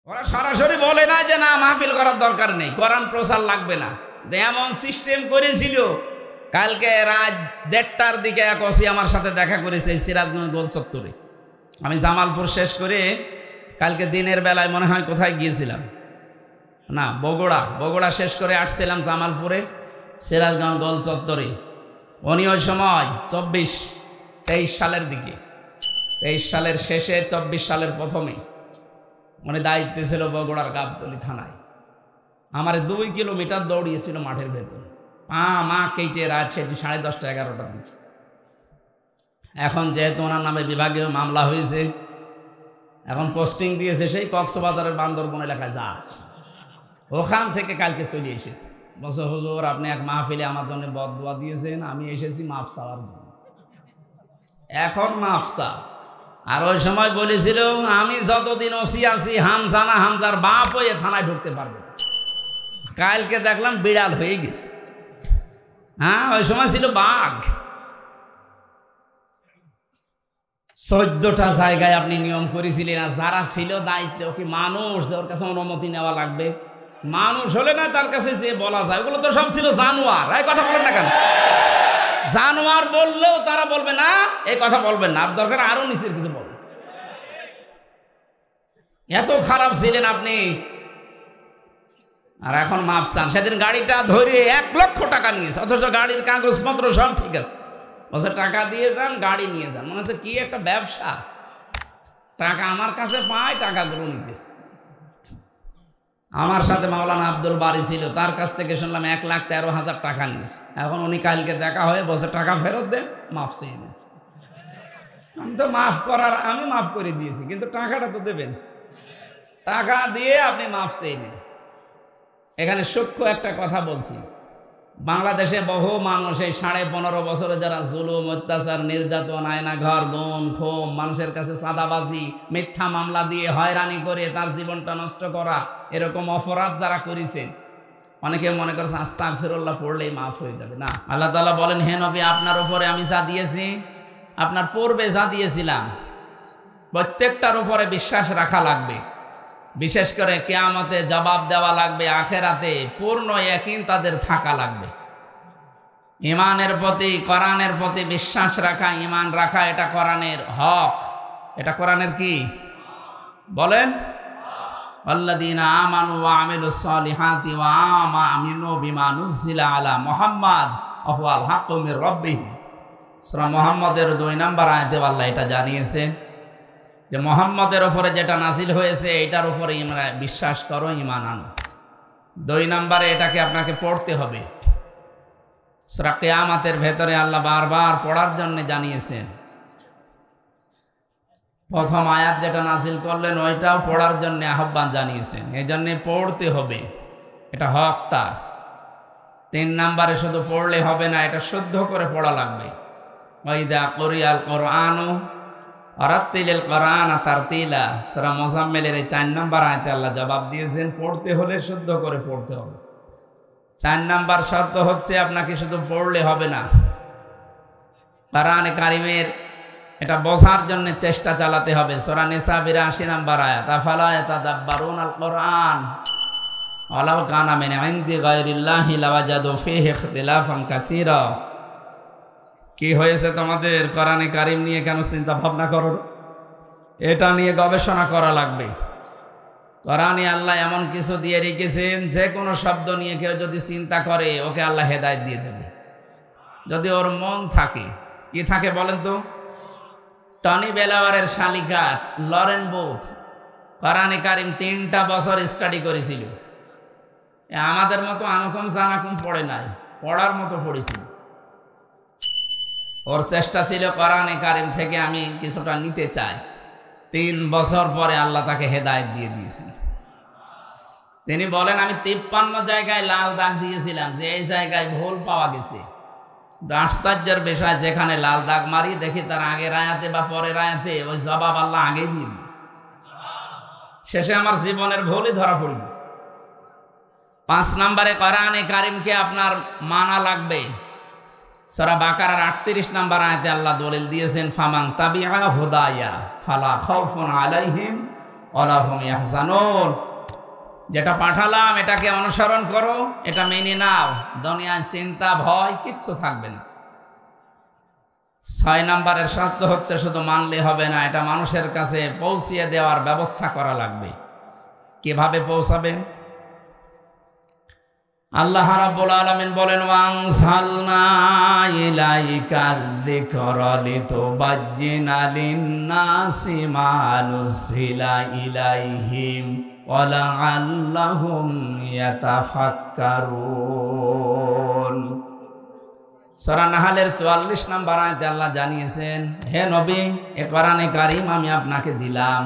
ওরা সরাসরি বলে না যে না মাহফিল করার দরকার নেই, কোরআন প্রচার লাগবে না। এমন সিস্টেম করেছিল, কালকে রাত 1:30টার দিকে এক ওসি আমার সাথে দেখা করেছে সিরাজগঞ্জ গোল চত্বরে। আমি জামালপুর শেষ করে কালকে দিনের বেলায় মনে হয় কোথায় গিয়েছিলাম, না বগুড়া শেষ করে আসছিলাম জামালপুরে সিরাজগঞ্জ গোল চত্বরে। উনি ওই সময় 23 সালের দিকে, 23 সালের শেষে 24 সালের প্রথমে উনি দায়িত্বে ছিল বগুড়ার গাবতলী থানায়। আমার 2 কিলোমিটার দৌড়িয়েছিল মাঠের ভেতর, মা কেটে রাত সে 10:30 11টার দিকে। এখন যেহেতু ওনার নামে বিভাগীয় মামলা হয়েছে, এখন পোস্টিং দিয়েছে সেই কক্সবাজারের বান্দরবন এলাকায়, যা ওখান থেকে কালকে চলে এসেছে। বলছে হুজুর আপনি এক মাহফিলে আমার জন্য বদদুয়া দিয়েছেন, আমি এসেছি মাফ চাওয়ার জন্য। এখন মাফ চা। আর ওই সময় বলেছিল আমি যতদিন ওসি আছি হামজার বাপ হয়ে থানায় ঢুকতে পারবো। কালকে দেখলাম বিড়াল হয়ে গেছে। হ্যাঁ, ওই সময় ছিল বাঘ। 14টা জায়গায় আপনি নিয়ম করেছিলেন, আর যারা ছিল দায়িত্ব কি মানুষ, ওর কাছে অনুমতি নেওয়া লাগবে। মানুষ হলে না তার কাছে যে বলা যায়, ওগুলো তো সব ছিল জানোয়ার। এই কথা বলেন না কেন? জানোয়ার বললেও তারা বলবে না, এই কথা বলবেন না, আপনার দরকার আরো নিচের কিছু বলবে। এত খারাপ ছিলেন আপনি। আর এখন মাপ চান। সেদিন গাড়িটা ধরে 1 লক্ষ টাকা নিয়েছে, অথচ গাড়ির কাগজপত্র সব ঠিক আছে। বলছে টাকা দিয়ে যান, গাড়ি নিয়ে যান। মনে হচ্ছে কি একটা ব্যবসা, টাকা আমার কাছে পায়, টাকাগুলো নিতেছে। আমার সাথে মাওলানা আব্দুল বারি ছিল, তার কাছ থেকে শুনলাম 1,13,000 টাকা নিয়েছে। এখন উনি কালকে দেখা হয়ে বলছে টাকা ফেরত দেন, মাফ চেয়ে নেন। আমি তো মাফ করে দিয়েছি, কিন্তু টাকাটা তো দেবেন। টাকা দিয়ে আপনি মাফ চেয়ে নেন। এখানে সূক্ষ্ম একটা কথা বলছি, বাংলাদেশে বহু মানুষ এই 15.5 বছরে যারা জুলুম, অত্যাচার, নির্যাতন, আয়নাঘর, গুম, খুন, মানুষের কাছে চাঁদাবাজি, মিথ্যা মামলা দিয়ে হয়রানি করে তার জীবনটা নষ্ট করা, এরকম অপরাধ যারা করেছেন, অনেকে মনে করছে আস্তাগফিরুল্লাহ পড়লেই মাফ হয়ে যাবে। না, আল্লাহ তাআলা বলেন হে নবী আপনার উপরে আমি যা দিয়েছি, আপনার পূর্বে যা দিয়েছিলাম, প্রত্যেকটার উপরে বিশ্বাস রাখা লাগবে। বিশেষ করে কিয়ামতে জবাব দেওয়া লাগবে, আখেরাতে পূর্ণ ইয়াকিন তাদের থাকা লাগবে। ঈমানের প্রতি, কোরআনের প্রতি বিশ্বাস রাখা, ঈমান রাখা, এটা কোরআনের হক। এটা কোরআনের কি বলেন? আল্লাযীনা আমানু ওয়া আমিলুস সালিহাতি ওয়া আমানু বিমা নুজিলা আলা মুহাম্মাদ ওয়া হুয়াল হাক্কু মির রাব্বিহিম। সূরা মুহাম্মাদের 2 নম্বর আয়াতে আল্লাহ এটা জানিয়েছেন যে মুহাম্মাদের উপরে যেটা নাজিল হয়েছে এটার উপরে বিশ্বাস করো, ঈমান আনো। 2 নম্বরে এটাকে আপনাকে পড়তে হবে। সূরা কিয়ামতের ভেতরে আল্লাহ বারবার পড়ার জন্য জানিয়েছেন। প্রথম আয়াত যেটা নাজিল করলেন ওইটাও পড়ার জন্য আহ্বান জানিয়েছেন, এই জন্যে পড়তে হবে, এটা হক তার। 3 নম্বরে শুধু পড়লে হবে না, এটা শুদ্ধ করে পড়া লাগবে। ওয়াইদা কুরিয়াল কুরআনু আরাতিলিল কুরআন তারতিলা। সূরা মুজাম্মিলের এই 4 নম্বর আয়াতে আল্লাহ জবাব দিয়েছেন পড়তে হলে শুদ্ধ করে পড়তে হবে। 4 নম্বর শর্ত হচ্ছে আপনাকে শুধু পড়লে হবে না, কোরআনে কারিমের এটা বোঝার জন্য চেষ্টা চালাতে হবে। সূরা নিসা 82 নম্বর আয়াত, আফালা ইয়াতাদাব্বারুনাল কুরআন ওয়ালাউ কানা মিন ইনদি গায়রিল্লাহি লাওয়াজাদু ফীহি ইখতিলাফান কাসীরা। কি হয়েছে তোমাদের? কোরআনে কারিম নিয়ে কেন চিন্তা ভাবনা করো? এটা নিয়ে গবেষণা করা লাগবে। কোরআনে আল্লাহ এমন কিছু দিয়ে রেখেছেন, যে কোনো শব্দ নিয়ে কেউ যদি চিন্তা করে ওকে আল্লাহ হেদায়েত দিয়ে দেবে, যদি ওর মন থাকে। কি থাকে বলেন তো? টনি বেলাওয়ারের শালিকা লরেন বুথ কোরআনে কারিম 3টা বছর স্টাডি করেছিল। আমাদের মতো আনকম জানাকুম পড়ে নাই, পড়ার মতো পড়েছিল। ওর চেষ্টা ছিল কোরআনে কারিম থেকে আমি কিছুটা নিতে চাই। 3 বছর পরে আল্লাহ তাকে হেদায়েত দিয়ে দিয়েছেন। তিনি বলেন আমি 53 জায়গায় লাল দাগ দিয়েছিলাম, যে এই জায়গায় ভুল পাওয়া গেছে। আশ্চর্যের বিষয়, যেখানে লাল দাগ মারি দেখি তার আগের আয়াতে বা পরের আয়াতে ওই জবাব আল্লাহ আগেই দিয়ে দিয়েছে। শেষে আমার জীবনের ভুলই ধরা পড়ে গেছে। 5 নম্বরে কোরআনে কারিমকে আপনার মানা লাগবে। সূরা বাকারার 38 নম্বর আয়াতে আল্লাহ দলিল দিয়েছেন, ফামান তাবিআ হুদায়া ফালা খাউফুন আলাইহিম ওয়ালা হুম ইয়াহজানুন। যেটা পাঠালাম এটাকে অনুসরণ করো, এটা মেনে নাও, দুনিয়ায় চিন্তা ভয় কিচ্ছু থাকবে না। 6 নম্বরের শর্ত হচ্ছে শুধু মানলে হবে না, এটা মানুষের কাছে পৌঁছিয়ে দেওয়ার ব্যবস্থা করা লাগবে। কিভাবে পৌঁছাবেন? আল্লাহ রাব্বুল আলামিন বলেন, ওয়ানসালনা ইলাইকাল যিকরা লিতুবাজ্জিনা লিন-নাসি মা নুযিলা ইলাইহিম ওয়া লাআল্লাহুম ইয়াতাফাক্কারুন। সূরা নাহলের 44 নম্বর আয়াতে আল্লাহ জানিয়েছেন, হে নবী, এ কোরআনে কারীম আমি আপনাকে দিলাম।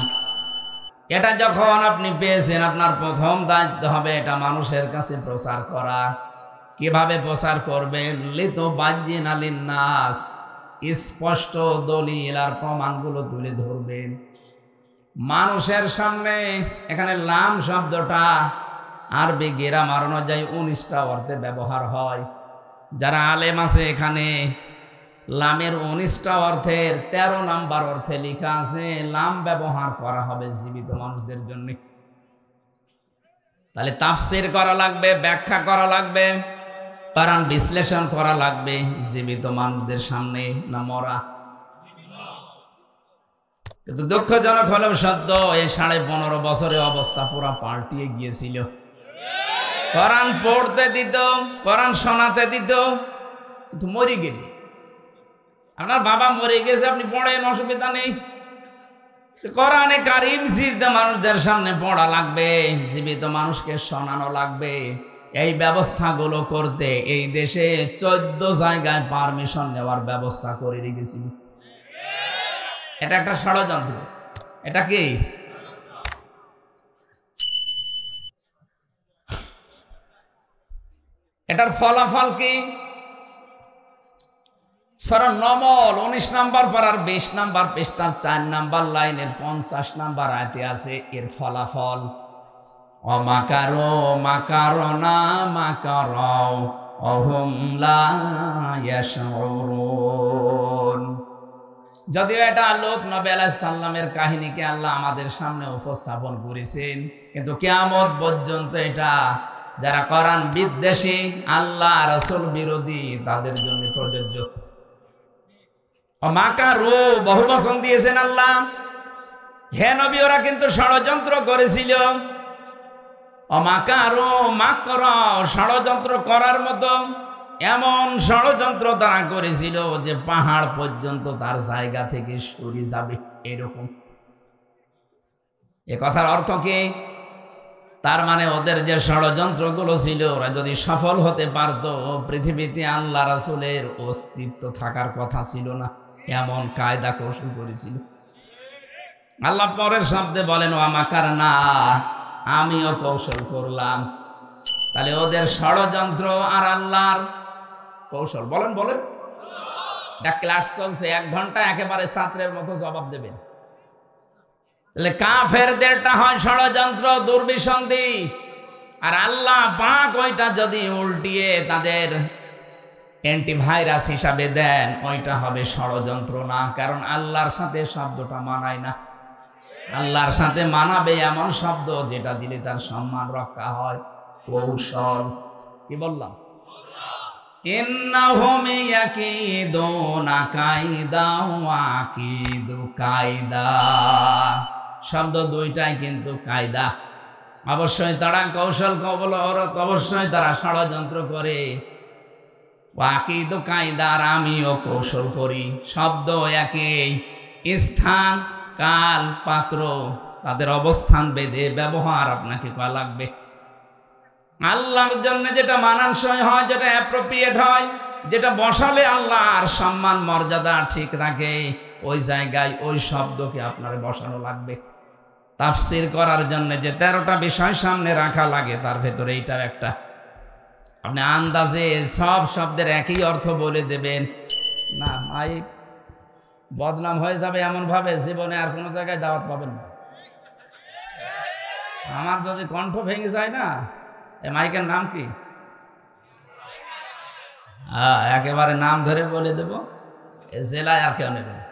এটা যখন আপনি পেয়েছেন, আপনার প্রথম দায়িত্ব হবে এটা মানুষের কাছে প্রচার করা। কিভাবে প্রচার করবেন? লিতুবাজ্জিনা লিন-নাস, স্পষ্ট দলিল আর প্রমাণগুলো তুলে ধরবেন মানুষের সামনে। এখানে লাম শব্দটা আরবি গ্রামার অনুযায়ী 19টা অর্থে ব্যবহার হয়। যারা আলেম আছে এখানে লামের 19টা অর্থের 13 নাম্বার অর্থে লেখা আছে লাম ব্যবহার করা হবে জীবিত মানুষদের জন্য। তাহলে তাফসীর করা লাগবে, ব্যাখ্যা করা লাগবে, কোরআন বিশ্লেষণ করা লাগবে জীবিত মানুষদের সামনে, না মরা? কিন্তু দুঃখজনক হলেও সত্য, এই 15.5 বছরে অবস্থা পুরা পাল্টিয়ে গিয়েছিল। কোরআন পড়তে দিত, কোরআন শোনাতে দিত, কিন্তু মরে গেলে, আপনার বাবা মরে গেছে, আপনি পড়েন, অসুবিধা নেই। কোরআনে কারীম জীবিত মানুষদের সামনে পড়া লাগবে, জীবিত মানুষকে শোনানো লাগবে। এই ব্যবস্থাগুলো করতে এই দেশে 14 জায়গায় পারমিশন নেওয়ার ব্যবস্থা করে রেখেছিল। এটা একটা ষড়যন্ত্র। এটা কি? এটার ফলাফল কি? সূরা নমল 19 নম্বর পারার 20 নম্বর পৃষ্ঠার 4 নম্বর লাইনের 50 নম্বর আয়াতে আছে এর ফলাফল। অমাকারো মাকারনা মাকারাও অহুম লা ইয়াশউরুন। যদিও এটা লূত নবী আলাইহিস সালামের কাহিনীকে আল্লাহ আমাদের সামনে উপস্থাপন করেছেন, কিন্তু কিয়ামত পর্যন্ত এটা যারা কোরআন বিদ্বেষী, আল্লাহ রাসূল বিরোধী, তাদের জন্য প্রযোজ্য। মাকারু বহু বচন দিয়েছেন আল্লাহ। হে নবী, ওরা কিন্তু ষড়যন্ত্র করেছিল। মাকারু মাকরা, ষড়যন্ত্র করার মতো এমন ষড়যন্ত্র তারা করেছিল যে পাহাড় পর্যন্ত তার জায়গা থেকে সরে যাবে এরকম। এ কথার অর্থ কি? তার মানে ওদের যে ষড়যন্ত্রগুলো ছিল, ওরা যদি সফল হতে পারত, পৃথিবীতে আল্লাহ রাসূলের অস্তিত্ব থাকার কথা ছিল না। এমন কায়দা কৌশল করেছিল। আল্লাহ পরের শব্দে বলেন, ওয়ামাকারনা, আমিও কৌশল করলাম। তাহলে ওদের ষড়যন্ত্র আর আল্লাহর কৌশল। বলেন বলেন। এটা ক্লাস চলছে, 1 ঘন্টা একেবারে ছাত্রের মতো জবাব দেবেন। তাহলে কাফেরদেরটা হয় ষড়যন্ত্র, দুর্বিসন্ধি, আর আল্লাহ পাক ওইটা যদি উল্টিয়ে তাদের অ্যান্টিভাইরাস হিসাবে দেন, ওইটা হবে ষড়যন্ত্র না। কারণ আল্লাহর সাথে শব্দটা মানায় না। আল্লাহর সাথে মানাবে এমন শব্দ যেটা দিলে তার সম্মান রক্ষা হয়। কৌশল। কি বললাম? ইন্নাহুম ইয়াকিদুনা কায়দা ওয়া আকিদু কায়দা। শব্দ দুইটাই কিন্তু কায়দা। অবশ্যই তারা কৌশল কবলরত, অবশ্যই তারা ষড়যন্ত্র করে। ওয়াকিদু কায়দা, আর আমিও কৌশল করি। শব্দ একই, স্থান কাল পাত্র তাদের অবস্থান বেঁধে ব্যবহার আপনাকে করা লাগবে। আল্লাহর জন্য যেটা মানানসই হয়, যেটা অ্যাপ্রোপ্রিয়েট হয়, যেটা বসালে আল্লাহর সম্মান মর্যাদা ঠিক রাখে, ওই জায়গায় ওই শব্দকে আপনার বসানো লাগবে। তাফসীর করার জন্য যে 13টা বিষয় সামনে রাখা লাগে, তার ভেতরে এইটাও একটা। আপনি আন্দাজে সব শব্দের একই অর্থ বলে দেবেন না, মাইক বদনাম হয়ে যাবে এমন ভাবে জীবনে আর কোনো জায়গায় দাওয়াত পাবেন না। আমার যদি কণ্ঠ ভেঙে যায় না, এই মাইকের নাম কি? একেবারে নাম ধরে বলে দেব, এ জেলায় আর কেউ নেবে না।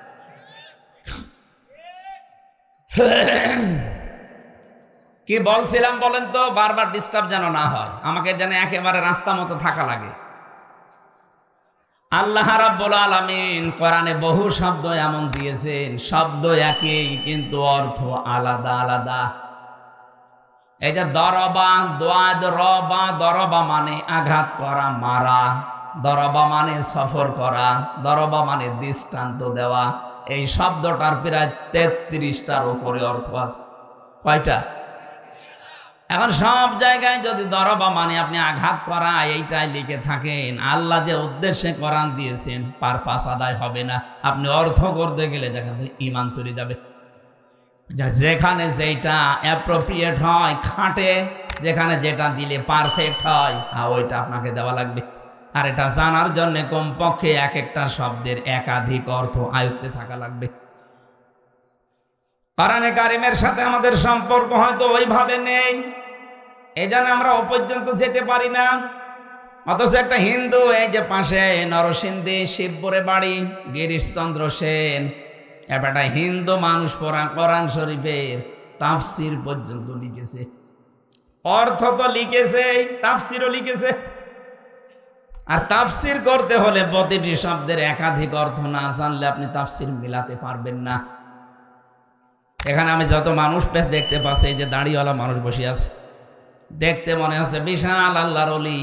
কি বলছিলাম বলেন তো, বারবার ডিস্টার্ব যেন না হয়, আমাকে যেন একেবারে রাস্তা মতো থাকা লাগে। আল্লাহ রাব্বুল আলামিন কোরআনে বহু শব্দ এমন দিয়েছেন, শব্দ একই কিন্তু অর্থ আলাদা আলাদা। এই যে দরবা, দোয়াদ রবা, দরবা মানে আঘাত করা, মারা। দরবা মানে সফর করা, দরবা মানে দৃষ্টান্ত দেওয়া। এই শব্দটার প্রায় 33টার উপরে অর্থ আছে। কয়টা? এখন সব জায়গায় যদি দরবা মানে আপনি আঘাত করা এইটাই লিখে থাকেন, আল্লাহ যে উদ্দেশ্যে কোরআন দিয়েছেন পারপাস আদায় হবে না। আপনি অর্থ করতে গেলে দেখেন ঈমান চলে যাবে। যেখানে যেটা অ্যাপ্রোপ্রিয়েট হয়, খাটে, যেখানে যেটা দিলে পারফেক্ট হয়, ওইটা আপনাকে দেওয়া লাগবে। আর এটা জানার জন্য কমপক্ষে এক একটা শব্দের একাধিক অর্থ আয়ত্তে থাকা লাগবে। কোরআনে কারিমের সাথে আমাদের সম্পর্ক হয়তো ওইভাবে নেই, এই জন্য আমরা ও পর্যন্ত যেতে পারি না। অথচ একটা হিন্দু, এই যে পাশে নরসিংদী শিবপুরে বাড়ি, গিরিশচন্দ্র সেন, একটা হিন্দু মানুষ কোরআন শরীফের তাফসির পর্যন্ত লিখেছে। অর্থ তো লিখেছে, তাফসিরও লিখেছে। আর তাফসির করতে হলে প্রতিটি শব্দের একাধিক অর্থ না জানলে আপনি তাফসির মিলাতে পারবেন না। এখানে আমি যত মানুষ দেখতে পাচ্ছি, এই যে দাড়িওয়ালা মানুষ বসে আছে, দেখতে মনে হচ্ছে বিশাল আল্লাহর ওলি,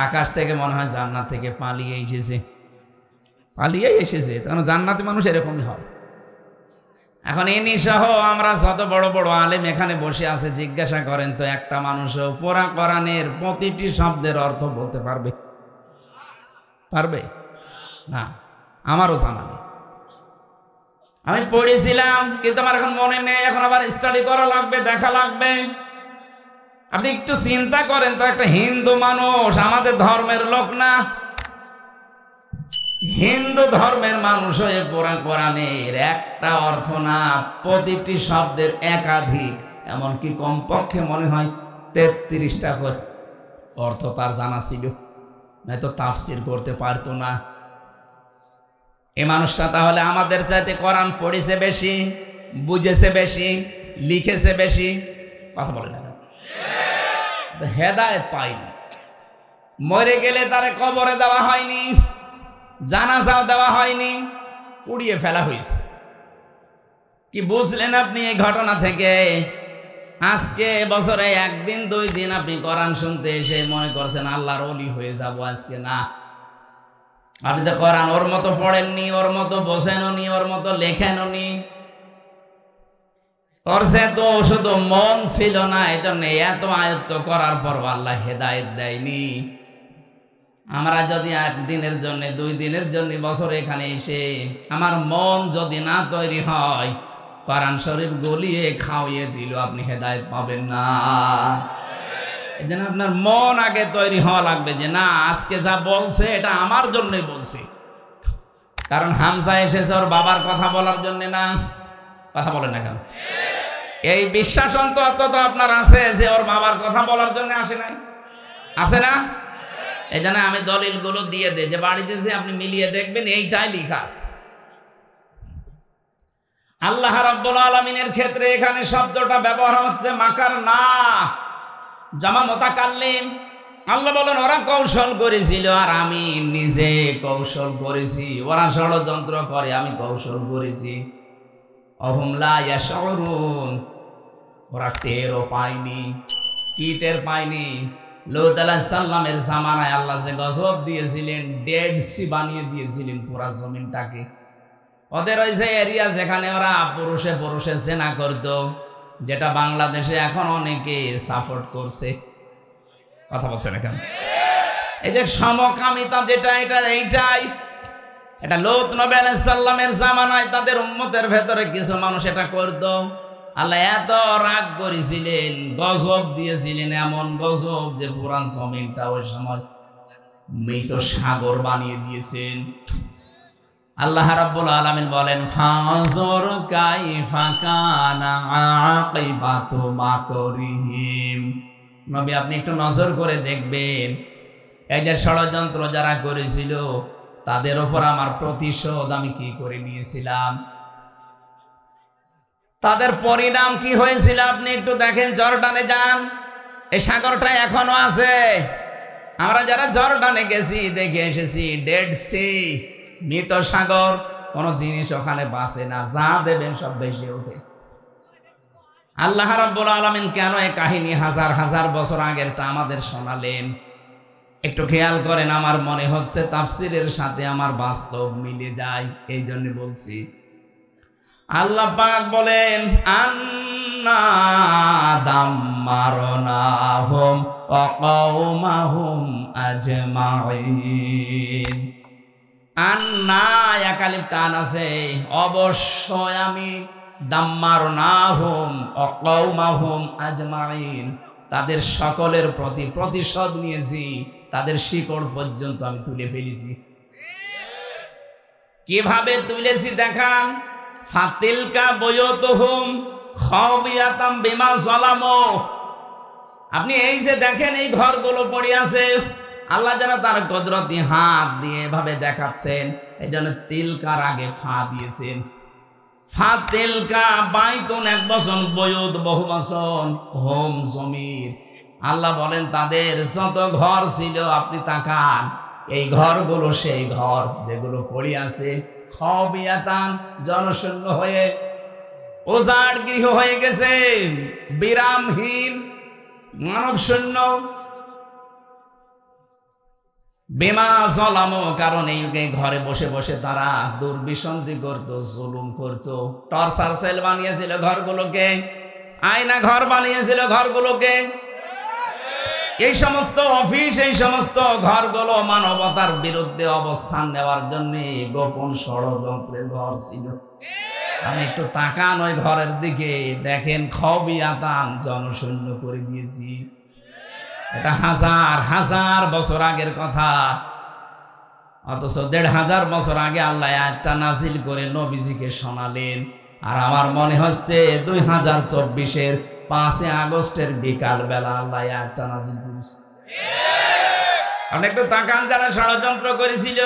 আকাশ থেকে মনে হয় জান্নাত থেকে পালিয়ে এসেছে। কারণ জান্নাতি মানুষ এরকমই হয়। এখন ইনি সহ আমরা যত বড় বড় আলেম এখানে বসে আছে, জিজ্ঞাসা করেন তো একটা মানুষও কোরআনের প্রতিটি শব্দের অর্থ বলতে পারবে না? আমারও জানা নেই। আমি পড়েছিলাম কিন্তু আমার এখন মনে নেই, এখন আবার স্টাডি করা লাগবে, দেখা লাগবে। আপনি একটু চিন্তা করেন তো, একটা হিন্দু মানুষ আমাদের ধর্মের লোক না, হিন্দু ধর্মের মানুষ হয়ে কোরআনের একটা অর্থ না, প্রতিটি শব্দের একাধিক, এমনকি কমপক্ষে মনে হয় 33টা করে অর্থ তার জানা ছিল, নয়তো তাফসির করতে পারতো না। এই মানুষটা তাহলে আমাদের চাইতে কোরআন পড়েছে বেশি, বুঝেছে বেশি, লিখেছে বেশি। কথা বলে না, হেদায়েত পাইনি। মরে গেলে তারে কবরে দেওয়া হয়নি, জানাজাও দেওয়া হয়নি, পুড়িয়ে ফেলা হয়েছে। কি বুঝলেন আপনি এই ঘটনা থেকে? আজকে বছরে একদিন 2 দিন আপনি কোরআন শুনতে এসে মনে করছেন আল্লাহর ওলি হয়ে যাব, আজকে না। আপনি তো কোরআন ওর মতো পড়েননি, ওর মতো বোঝেননি, ওর মতো লেখেননি। ওর সে তো শুধু মন ছিল না, এই জন্য এত আয়ত্ত করার পর আল্লাহ হেদায়েত দেয়নি। আমরা যদি 1 দিনের জন্য, 2 দিনের জন্য বছরে এখানে এসে আমার মন যদি না তৈরি হয়, কোরআন শরীফ গলিয়ে খাওয়িয়ে দিল, আপনি হেদায়েত পাবেন না। এই জন্য আপনার মন আগে তৈরি হওয়া লাগবে যে না, আজকে যা বলছে এটা আমার জন্যই বলছে। কারণ হামজা এসেছে ওর বাবার কথা বলার জন্য না। কথা বলে না কেন? এই বিশ্বাস অন্তত আপনার আছে যে ওর বাবার কথা বলার জন্য আসে নাই? আছে না? এই জন্য আমি দলিলগুলো দিয়ে দেই, যে বাড়িতে যে আপনি মিলিয়ে দেখবেন এইটাই লেখা আছে। আল্লাহ রাব্বুল আলামিনের ক্ষেত্রে এখানে শব্দটা ব্যবহার হচ্ছে মাকার না, জামা মুতাকাল্লিম। আল্লাহ বলেন ওরা কৌশল করেছিল আর আমি নিজে কৌশল করেছি। ওরা ষড়যন্ত্র করে, আমি কৌশল করেছি। অহুম লা ইয়াশউরুন, ওরা টেরও পায়নি। কি টের পায়নি? লূত আলাইহিস সালামের জামানায় আল্লাহ যে গজব দিয়েছিলেন, ডেড সি বানিয়ে দিয়েছিলেন পুরা জমিনটাকে। ওদের ওই যে এরিয়া যেখানে ওরা পুরুষে পুরুষে জেনা করত, যেটা বাংলাদেশে এখন অনেকে সাপোর্ট করছে। কথা বলছে না কেন? এই যে সমকামিতা যেটা, এইটাই এটা লূত নবী আলাইহিস সালামের জামানায় তাদের উম্মতের ভেতরে কিছু মানুষ এটা করত। আল্লাহ এত রাগ করেছিলেন, গজব দিয়েছিলেন, এমন গজব যে পুরা জমিনটা ওই সময় মৃত সাগর বানিয়ে দিয়েছেন। আল্লাহ রাব্বুল আলামিন বলেন ফানজুর কাইফা কানা আকিবাতু মাকরিহিম। নবী আপনি একটু নজর করে দেখবেন, এই যে ষড়যন্ত্র যারা করেছিল তাদের উপর আমার প্রতিশোধ আমি কি করে নিয়েছিলাম। তাদের পরিণাম কি হয়েছিল আপনি একটু দেখেন। জর্ডানে যান, এই সাগরটা এখনো আছে। আমরা যারা জর্ডানে গেছি দেখে এসেছি, ডেড সি, মৃত সাগর, কোন জিনিস ওখানে বাঁচে না, যা দেবেন সব ভেসে ওঠে। আল্লাহ রাব্বুল আলামিন কেন এই কাহিনী হাজার হাজার বছর আগেরটা আমাদের শোনালেন একটু খেয়াল করেন। আমার মনে হচ্ছে তাফসিরের সাথে আমার বাস্তব মিলে যায়, এই জন্য বলছি। আল্লাহ পাক বলেন, আন্না দাম্মারনাহুম ওয়া কওমাহুম আজমাইন। আন্না একালিফ টান আছে, অবশ্যই আমি, দাম্মারনাহুম ওয়া কওমাহুম আজমাইন, তাদের সকলের প্রতি প্রতিশোধ নিয়েছি, তাদের শিকড় পর্যন্ত আমি তুলে ফেলেছি। কিভাবে তুলেছি দেখান। ফাতিলকা বুয়ুতুহুম খাওয়াতাম বিমা যালামু। আপনি এই যে দেখেন এই ঘরগুলো পড়ে আছে, আল্লাহ যেন তার কুদরতি হাত দিয়ে এভাবে দেখাচ্ছেন। এই জন্য তিলকার আগে ফা দিয়েছেন। ফাতিলকা বাইতুন এক বচন, বুয়ুত বহু বচন, হোম জমির। আল্লাহ বলেন তাদের যত ঘর ছিল আপনি তাকান, এই ঘরগুলো সেই ঘর যেগুলো পড়ে আছে, খাওয়াতাম জনশূন্য হয়ে, ওজাড় গৃহ হয়ে গেছে, বিরামহীন, মানব শূন্য। বিমা যালামু, কারণ এই ঘরে বসে বসে তারা দুর্বিসন্ধি করত, জুলুম করত, টর্চার সেল বানিয়েছিল ঘরগুলোকে, আয়না ঘর বানিয়েছিল ঘরগুলোকে। এই সমস্ত অফিস, এই সমস্ত ঘরগুলো মানবতার বিরুদ্ধে অবস্থান নেওয়ার জন্য গোপন ষড়যন্ত্রের ঘর ছিল। আমি একটু তাকান ওই ঘরের দিকে, দেখেন খাওয়াতাম জনশূন্য করে দিয়েছি। এটা হাজার হাজার বছর আগের কথা, অথচ ১৫০০ বছর আগে আল্লাহ আয়াতটা নাজিল করে নবীজিকে শোনালেন। আর আমার মনে হচ্ছে ২০২৪-এর ৫ আগস্টের বিকাল বেলা আল্লাহ আয়াতটা নাজিল করেছে। আপনি একটু তাকান, যারা ষড়যন্ত্র করেছিল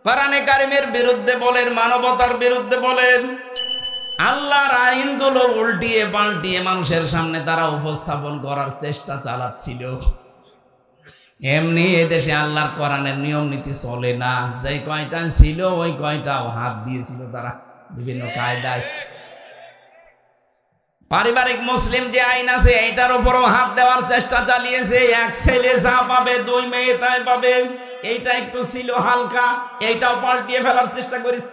কোরআনে কারিমের বিরুদ্ধে বলেন, মানবতার বিরুদ্ধে বলেন, আল্লাহর আইনগুলো উল্টিয়ে পাল্টিয়ে মানুষের সামনে তারা উপস্থাপন করার চেষ্টা চালাচ্ছিল। এমনি এদেশে আল্লাহর কোরআনের নিয়ম নীতি চলে না, যে কয়টা ছিল ওই কয়টাও হাত দিয়েছিল তারা বিভিন্ন কায়দায়। পারিবারিক মুসলিম যে আইন আছে এইটার উপরও হাত দেওয়ার চেষ্টা চালিয়েছে। এক ছেলে যা পাবে ২ মেয়ে তাই পাবে, এইটা একটু ছিল হালকা, এইটাও পাল্টিয়ে ফেলার চেষ্টা করেছে।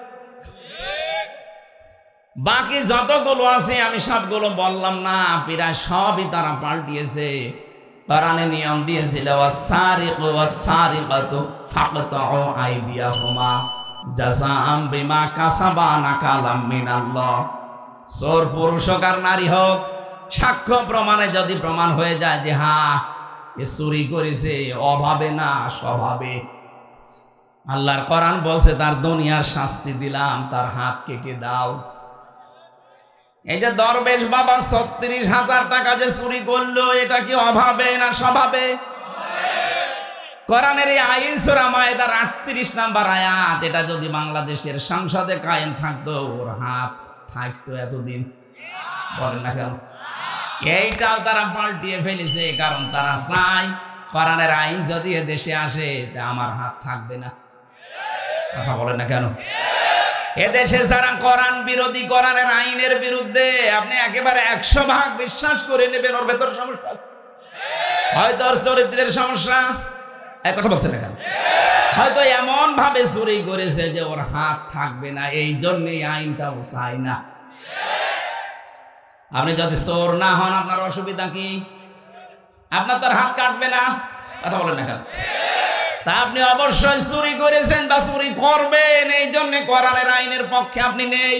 বাকি যতগুলো আছে আমি সবগুলো বললাম না, প্রায় সবই তারা পাল্টিয়েছে। কোরআনে নিয়ম দিয়েছিল, ওয়াস-সারিকু ওয়াস-সারিকাতু ফাকতাউ আইদিয়াহুমা জাযাআম বিমা কাসাবা নাকালাম মিনাল্লাহ। চোর পুরুষ হোক আর নারী হোক, সাক্ষ্য প্রমাণে যদি প্রমাণ হয়ে যায় যে হ্যাঁ এ চুরি করেছে, অভাবে না স্বভাবে, আল্লাহর কোরআন বলছে তার দুনিয়ার শাস্তি দিলাম, তার হাত কেটে দাও। এই যে দরবেশ বাবা ৩৬,০০০ টাকা যে চুরি করলো, এটা কি অভাবে না স্বভাবে? কোরআনের এই আইন সূরা মায়েদার ৩৮ নম্বর আয়াত, এটা যদি বাংলাদেশের সংসদে কায়েম থাকতো, ওর হাত থাকতো এতদিন। বলেন না কেন? এইটাও তারা পাল্টিয়ে ফেলেছে, কারণ তারা চায় কোরআনের আইন যদি এ দেশে আসে তা আমার হাত থাকবে না। কথা বলেন না কেন? এদেশে যারা কোরআন বিরোধী, কোরআনের আইনের বিরুদ্ধে, আপনি একেবারে ১০০% বিশ্বাস করে নেবেন ওর ভেতর সমস্যা আছে, হয়তো ওর চরিত্রের সমস্যা। এক কথা বলছেন না কেন? হয়তো এমন ভাবে চুরি করেছে যে ওর হাত থাকবে না, এই জন্যই আইনটাও চাই না। আপনি যদি চোর না হন আপনার অসুবিধা কি? আপনার তার হাত কাটবে না। কথা বলেন না কেন? তা আপনি অবশ্যই চুরি করেছেন বা চুরি করবেন, এই জন্য কোরআনের আইনের পক্ষে আপনি নেই।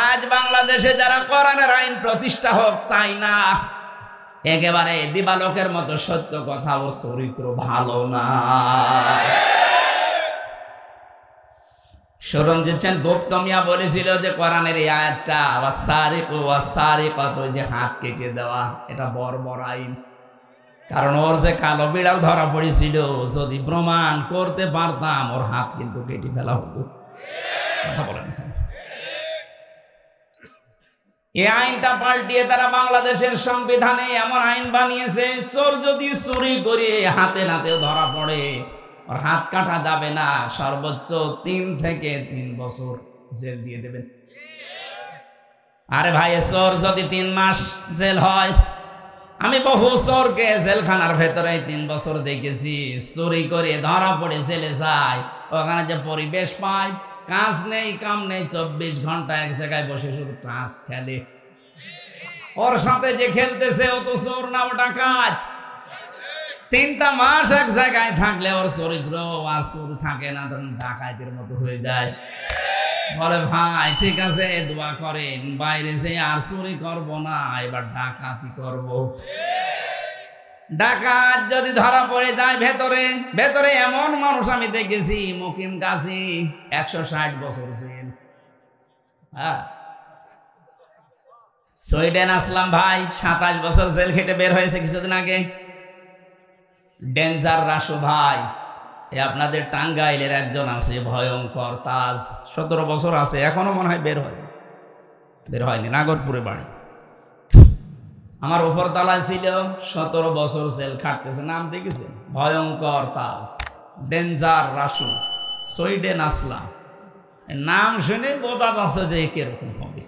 আজ বাংলাদেশে যারা কোরআনের আইন প্রতিষ্ঠা হোক চাই না, একেবারে দিবালোকের মতো সত্য কথা, ওর চরিত্র ভালো না। সরঞ্জিত সেন গুপ্ত মিয়া বলেছিল যে কোরআনের এই আয়াতটা ওয়াস-সারিকু ওয়াস-সারিকাতু, যে হাত কেটে দেওয়া, এটা বর্বর আইন। কারণ ওর যে কালো বিড়াল ধরা পড়েছিল, যদি প্রমাণ করতে পারতাম ওর হাত কিন্তু কেটে ফেলা হতো। কথা বলেন। এই আইনটা পাল্টিয়ে তারা বাংলাদেশের সংবিধানে এমন আইন বানিয়েছে, চোর যদি চুরি করে হাতে নাতে ধরা পড়ে ওর হাত কাটা যাবে না, সর্বোচ্চ 3 থেকে 3 বছর জেল দিয়ে দেবেন। আরে ভাই, চোর যদি 3 মাস জেল হয়, আমি বহু চোরকে জেলখানার ভেতরে 3 বছর দেখেছি। চুরি করে ধরা পড়ে জেলে যায়, ওখানে যে পরিবেশ পায়, কাজ নেই কাম নেই, 24 ঘন্টা এক জায়গায় বসে শুধু টাস খেলে। ওর সাথে যে খেলতেছে ও তো চোর না, ও ডাকাত। 3টা মাস এক জায়গায় থাকলে ওর চরিত্র আর চোর থাকে না, তখন ডাকাতের মতো হয়ে যায়। বলে ভাই ঠিক আছে, দোয়া করেন, বাইরে যে আর চুরি করবো না, এবার ডাকাতি করব। ডাকাত যদি ধরা পড়ে যায় ভেতরে ভেতরে, এমন মানুষ আমি দেখেছি মুকিম কাশি 160 বছর জেল। সুইডেন আসলাম ভাই, 27 বছর জেল খেটে বের হয়েছে কিছুদিন আগে। ডেঞ্জার রাসু ভাই, আপনাদের টাঙ্গাইলের একজন আছে ভয়ঙ্কর তাজ, 17 বছর আছে, এখনো মনে হয় বের হয়নি, নাগরপুরে বাড়ি। আমার উপর তলায় ছিল, 17 বছর জেল খাটতেছে। নাম দেখেছেন? ভয়ঙ্কর তাজ, ডেঞ্জার রাসু, সুইডেন আসলাম। নাম শুনে বোঝা যাচ্ছে যে কিরকম হবে।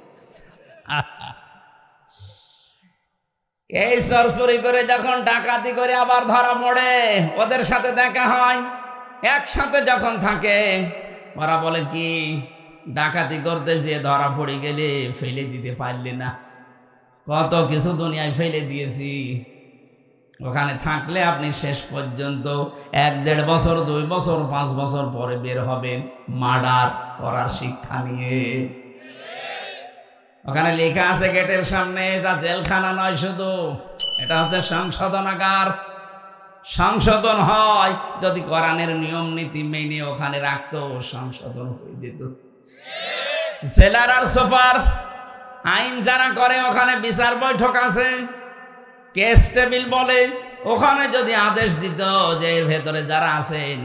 এই চুরি করে যখন ডাকাতি করে আবার ধরা পড়ে, ওদের সাথে দেখা হয়, একসাথে যখন থাকে, ওরা বলে কি, ডাকাতি করতে যে ধরা পড়ে গেলে ফেলে দিতে পারলে না, কত কিছু দুনিয়ায় ফেলে দিয়েছি, ওখানে থাকলে আপনি শেষ পর্যন্ত 1-1.5 বছর 2 বছর 5 বছর পরে বের হবেন মার্ডার করার শিক্ষা নিয়ে। ওখানে লেখা আছে গেটের সামনে, এটা জেলখানা নয় শুধু, এটা হচ্ছে সংশোধনাগার। সংশোধন হয় যদি কোরআনের নিয়ম নীতি মেনে ওখানে রাখতো, সংশোধন হয়ে যেত। জেলার আর সুপার আইন যারা করে, ওখানে বিচার বৈঠক আছে, কেস টেবিল বলে, ওখানে যদি আদেশ দিত যে এর ভেতরে যারা আছেন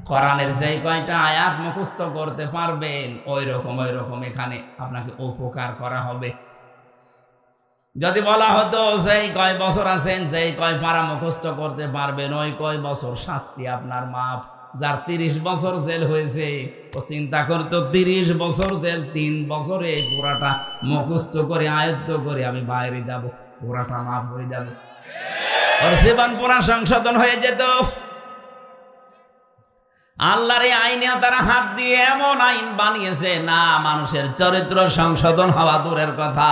কোরআনের যে কয়টা আয়াত মুখস্থ করতে পারবেন, ওই রকম এখানে আপনাকে উপকার করা হবে। যদি বলা হতো যেই কয় বছর আছেন, যেই কয় পারা মুখস্থ করতে পারবেন, ওই কয় বছর শাস্তি আপনার মাপ। যার 30 বছর জেল হয়েছে, ও চিন্তা করতো 30 বছর জেল, 3 বছরে পুরাটা মুখস্থ করে আয়ত্ত করে আমি বাইরে যাব, পুরাটা মাপ হয়ে যাবে, ওর জীবন পুরা সংশোধন হয়ে যেত। আল্লাহর এই আইনে তারা হাত দিয়ে এমন আইন বানিয়েছে না, মানুষের চরিত্র সংশোধন হওয়া দূরের কথা,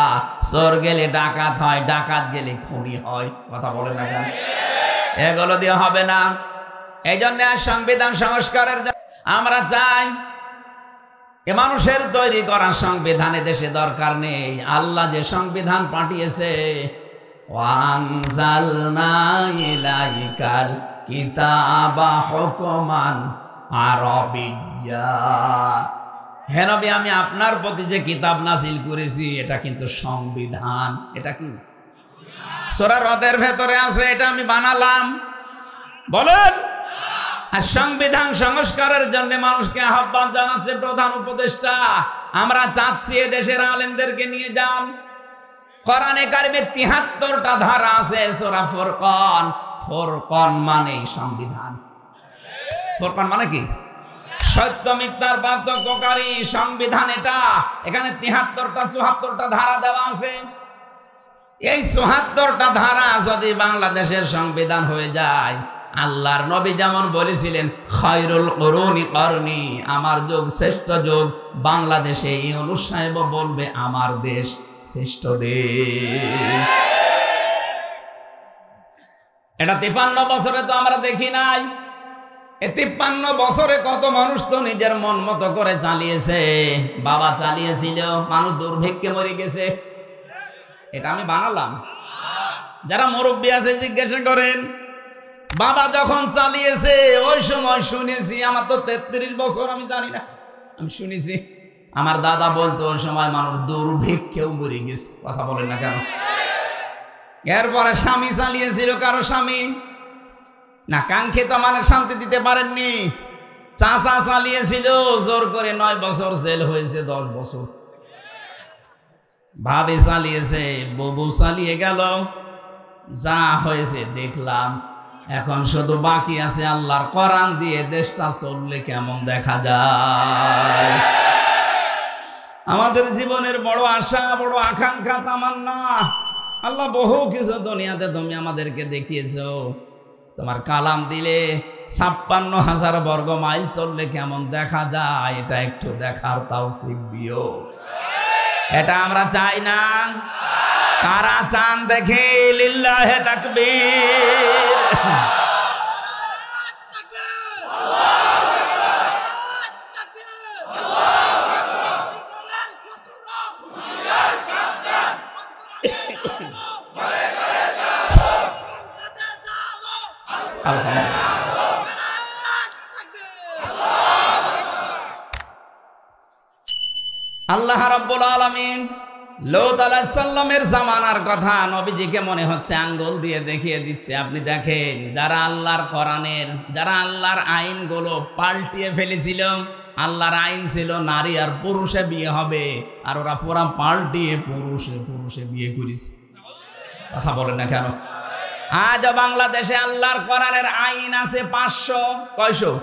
চোর গেলে ডাকাত হয়, ডাকাত গেলে খুনি হয়। কথা বলে না কেন? এগুলো দিয়ে হবে না। এই জন্য সংবিধান সংস্কারের আমরা চাই, এ মানুষের তৈরি করা সংবিধানে দেশে দরকার নেই। আল্লাহ যে সংবিধান পাঠিয়েছে, ওয়ানজালনা ইলাইকাল কিতাবা হুকমান আরবিয়্যা, হে নবী আমি আপনার প্রতি যে কিতাব নাজিল করেছি এটা কিন্তু সংবিধান। এটা কি সূরা রদের ভেতরে আছে, এটা আমি বানালাম। বলেন, আর সংবিধান সংস্কারের জন্য মানুষকে আহ্বান জানাচ্ছে প্রধান উপদেষ্টা। আমরা চাচ্ছি এ দেশের আলেমদেরকে নিয়ে যান। কোরআনে কারিমে 73টা ধারা আছে, সূরা ফুরকান। ফুরকান মানে সংবিধান। ফুরকান মানে কি? সত্য মিথ্যার পার্থক্যকারী সংবিধান এটা। এখানে 73টা 74টা ধারা দেওয়া আছে। এই 74টা ধারা যদি বাংলাদেশের সংবিধান হয়ে যায়, আল্লাহর নবী যেমন বলেছিলেন খায়রুল কুরুনি করনি, আমার যুগ শ্রেষ্ঠ যুগ, বাংলাদেশে ইউনূস সাহেব বলবে আমার দেশ শ্রেষ্ঠ দেশ। এটা 53 বছরে তো আমরা দেখি নাই। এই 53 বছরে কত মানুষ তো নিজের মন মতো করে চালিয়েছে। বাবা চালিয়েছিল, মানুষ দুর্ভিক্ষে মরে গেছে। এটা আমি বানালাম। যারা মুরব্বী আছে জিজ্ঞাসা করেন, বাবা যখন চালিয়েছে ওই সময় শুনেছি, আমার তো 33 বছর, আমি জানি না, আমি শুনেছি আমার দাদা বলতো ওই সময় মানুষ দুর্ভিক্ষেও মরে গেছে। কথা বলেন না কেন? এরপরে স্বামী চালিয়েছিল, কারো স্বামী না কাঙ্ক্ষিত মানে শান্তি দিতে পারেননি, চাচা চালিয়েছিল, জোর করে 9 বছর জেল হয়েছে, 10 বছর। ভাবে চালিয়েছে, বউ চালিয়ে গেল, যা হয়েছে দেখলাম। এখন শুধু বাকি আছে আল্লাহর কোরআন দিয়ে দেশটা চললে কেমন দেখা যায়। আমাদের জীবনের বড় আশা, বড় আকাঙ্ক্ষা, তামান্না, আল্লাহ বহু কিছু দুনিয়াতে তুমি আমাদেরকে দেখিয়েছো। তোমার কালাম দিলে ৫৬,০০০ বর্গ মাইল চললে কেমন দেখা যায়, এটা একটু দেখার তৌফিক দিও। এটা আমরা চাই না? কারা চান দেখে? লিল্লাহে তাকবীর। আল্লাহ রাব্বুল আলামিন লূত আলাইহিস সালামের জামানার কথা নবীজিকে মনে হচ্ছে আঙ্গুল দিয়ে দেখিয়ে দিচ্ছে। আপনি দেখেন, যারা আল্লাহর কোরআনের, যারা আল্লাহর আইনগুলো পাল্টিয়ে ফেলেছিল, আল্লাহর আইন ছিল নারী আর পুরুষে বিয়ে হবে, আর ওরা পুরা পাল্টিয়ে পুরুষে বিয়ে করেছে। কথা বলেন না কেন? আজ বাংলাদেশে আল্লাহর কোরআনের আইন আছে ৫০০। কয়শো?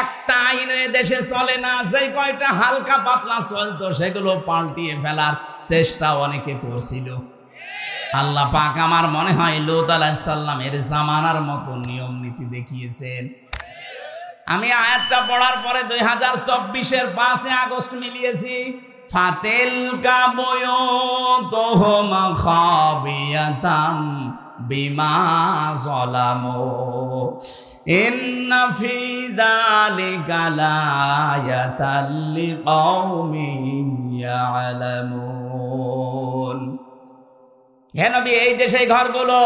একটা আইন দেশে চলে না। যে কয়টা হালকা পাতলা চলতো সেগুলো পাল্টিয়ে ফেলার চেষ্টা অনেকে করছিল। আল্লাহ পাক আমার মনে হয় লূত আলাইহিস সালামের জামানার মতো নিয়ম নীতি দেখিয়েছেন। আমি আয়াতটা পড়ার পরে ২০২৪-এর ৫ আগস্ট মিলিয়েছি। ফাতিলকা বুয়ুতুহুম খাবিয়াতাম বিমা যালামু ইন্না ফি যালিকা লায়াতাল লিকাউমিন ইয়ালামুন। হে নবী, এই দেশে ঘরগুলো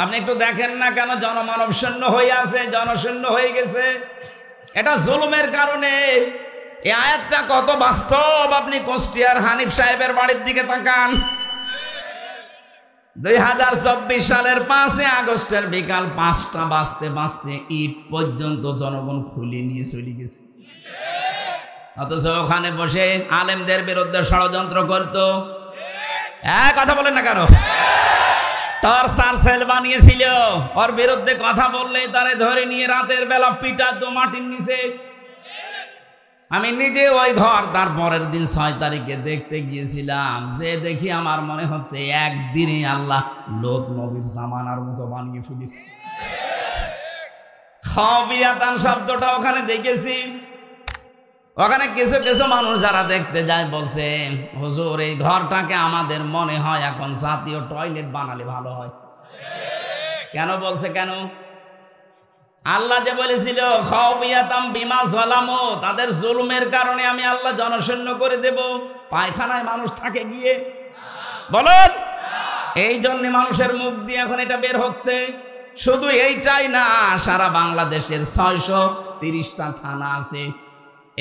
আপনি একটু দেখেন না কেন জনমানব শূন্য হয়ে আছে, জনশূন্য হয়ে গেছে। এটা জুলুমের কারণে। এই আয়াতটা কত বাস্তব, আপনি কুষ্টিয়ার হানিফ সাহেবের বাড়ির দিকে তাকান। ২০২৪ সালের ৫ আগস্টের বিকাল ৫টা বাজতে বাজতে ইট পর্যন্ত জনগণ খুলে নিয়ে চলে গেছে। অথচ ওখানে বসে আলেমদের বিরুদ্ধে ষড়যন্ত্র করতো। কথা বলেন না কেন? টর্চার সেল বানিয়েছিল, ওর বিরুদ্ধে কথা বললেই তারে ধরে নিয়ে রাতের বেলা পিটাতো মাটির নিচে। আমি নিজে ওই ঘর তার পরের দিন ৬ তারিখে দেখতে গিয়েছিলাম। যে দেখি আমার মনে হচ্ছে একদিনে আল্লাহ লূত নবীর জামানার মতো বানিয়ে ফেলেছে। খাবিয়াতান শব্দটা ওখানে দেখেছি। ওখানে কিছু কিছু মানুষ যারা দেখতে যায় বলছে, হুজুর এই ঘরটাকে আমাদের মনে হয় এখন জাতীয় টয়লেট বানালে ভালো হয়। কেন বলছে? কেন? আল্লাহ যে বলেছিল খাবিয়াতাম বিমা যালামু, তাদের জুলুমের কারণে আমি আল্লাহ জনশূন্য করে দেব। পায়খানায় মানুষ থাকে গিয়ে? বলেন। এই জন্য মানুষের মুখ দিয়ে এখন এটা বের হচ্ছে। শুধু এইটাই না, সারা বাংলাদেশের ৬৩০টা থানা আছে।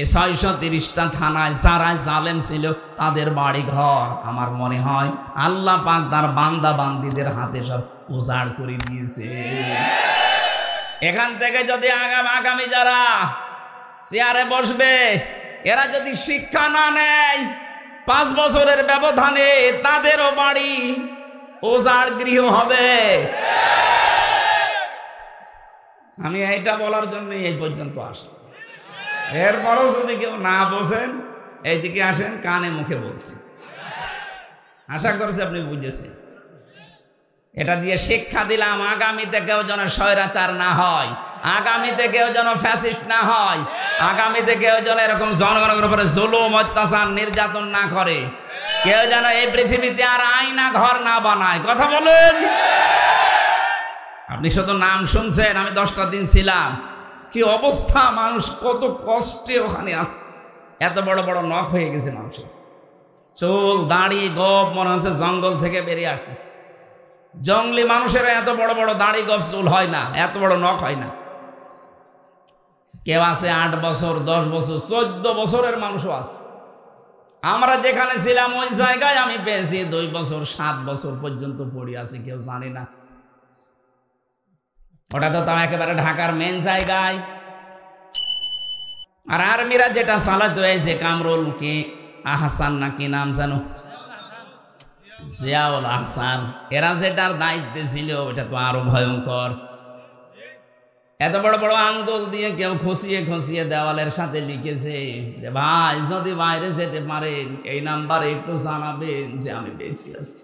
এই ৬৩০টা থানায় যারা জালেম ছিল তাদের বাড়ি ঘর আমার মনে হয় আল্লাহ পাক তার বান্দা বান্দীদের হাতে সব উজাড় করে দিয়েছে। এখান থেকে যদি আগামী যারা চেয়ারে বসবে এরা যদি শিক্ষা না নেয়, ৫ বছরের ব্যবধানে তাদেরও বাড়ি উজাড় গৃহ হবে। আমি এইটা বলার জন্য এই পর্যন্ত আসি। এরপরও যদি কেউ না বোঝেন এইদিকে আসেন, কানে মুখে বলছি। আশা করছি আপনি বুঝেছেন। এটা দিয়ে শিক্ষা দিলাম আগামীতে কেউ যেন স্বৈরাচার না হয়, আগামীতে কেউ যেন ফ্যাসিস্ট না হয়, আগামীতে কেউ যেন এরকম জনগণের উপরে জুলুম অত্যাচার নির্যাতন না করে, কেউ যেন এই পৃথিবীতে আর আয়না ঘর না বানায়। কথা বলেন। আপনি শুধু নাম শুনছেন, আমি 10টা দিন ছিলাম। কি অবস্থা, মানুষ কত কষ্টে ওখানে আছে। এত বড় বড় নখ হয়ে গেছে মানুষের, চুল দাড়ি গোপ মনে হচ্ছে জঙ্গল থেকে বেরিয়ে আসতেছে। জঙ্গলি মানুষের এত বড় বড় দাড়ি গোপ চুল হয় না, এত বড় নখ হয় না। কেউ আছে 8 বছর 10 বছর 14 বছরের মানুষও আছে। আমরা যেখানে ছিলাম ওই জায়গায় আমি পেয়েছি 2 বছর 7 বছর পর্যন্ত পড়ে আছে, কেউ জানে না। ওটা তো তাও একেবারে ঢাকার মেন জায়গায়। আর আর্মিরা যেটা চালাতে হয়েছে, কামরুল কি আহসান নাকি নাম জানো, জিয়াউল আহসান, এরা যেটার দায়িত্বে ছিল ওটা তো আরো ভয়ঙ্কর। এত বড় বড় আঙ্গুল দিয়ে কেউ খসিয়ে খসিয়ে দেওয়ালের সাথে লিখেছে যে ভাই যদি বাইরে যেতে পারেন এই নাম্বারে একটু জানাবেন যে আমি বেঁচে আছি।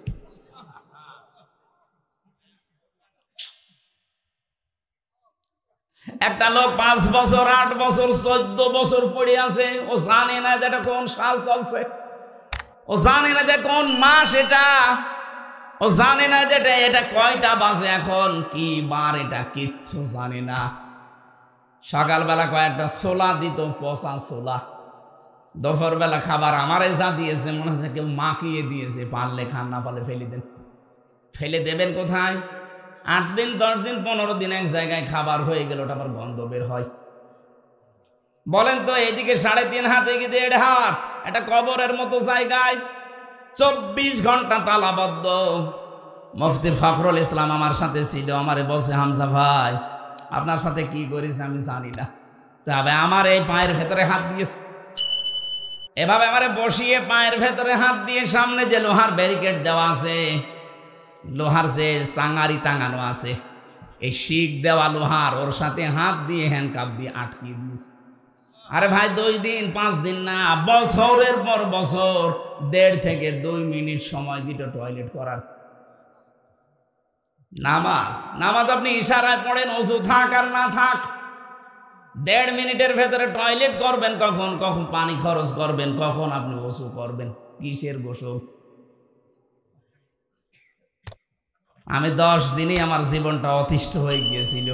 একটা লোক 5 বছর 8 বছর 14 বছর পড়ে আছে, ও জানে না যে এটা কোন সাল চলছে, ও জানে না যে কোন মাস এটা, ও জানে না যে এটা কয়টা বাজে এখন, কি বার এটা, কিচ্ছু জানে না। সকালবেলা কয়েকটা ছোলা দিত, পচা ছোলা। দুপুর বেলা খাবার আমারে যা দিয়েছে মনে হচ্ছে কেউ মাখিয়ে দিয়েছে, পারলে খান, না পারলে ফেলে দেন। ফেলে দেবেন কোথায়? 8 দিন 10 দিন 15 দিন এক জায়গায় খাবার হয়ে গেল, ওটা আবার গন্ধ বের হয়। বলেন তো এদিকে 3.5 হাত, এদিকে 1.5 হাত, এটা কবরের মতো জায়গায় 24 ঘন্টা তালাবদ্ধ। মুফতি ফখরুল ইসলাম আমার সাথে ছিল, আমারে বলছে হামজা ভাই আপনার সাথে কি করেছে আমি জানি না, তবে আমার এই পায়ের ভেতরে হাত দিয়েছে, এভাবে আমারে বসিয়ে পায়ের ভেতরে হাত দিয়ে সামনে যে লোহার ব্যারিকেড দেওয়া আছে, লোহার যে চাঙারি টাঙানো আছে, এই শিক দেওয়া লোহার, ওর সাথে হাত দিয়ে হ্যান্ডকাপ দিয়ে আটকিয়ে দিয়েছে। আরে ভাই 2 দিন 5 দিন না, বছরের পর বছর 1.5 থেকে 2 মিনিট সময় দিত টয়লেট করার। নামাজ আপনি ইশারায় পড়েন, ওযু থাক আর না থাক, 1.5 মিনিটের ভেতরে টয়লেট করবেন, কখন কখন পানি খরচ করবেন, কখন আপনি ওযু করবেন, কিসের গোসল। আমি 10 দিনই আমার জীবনটা অতিষ্ঠ হয়ে গিয়েছিল,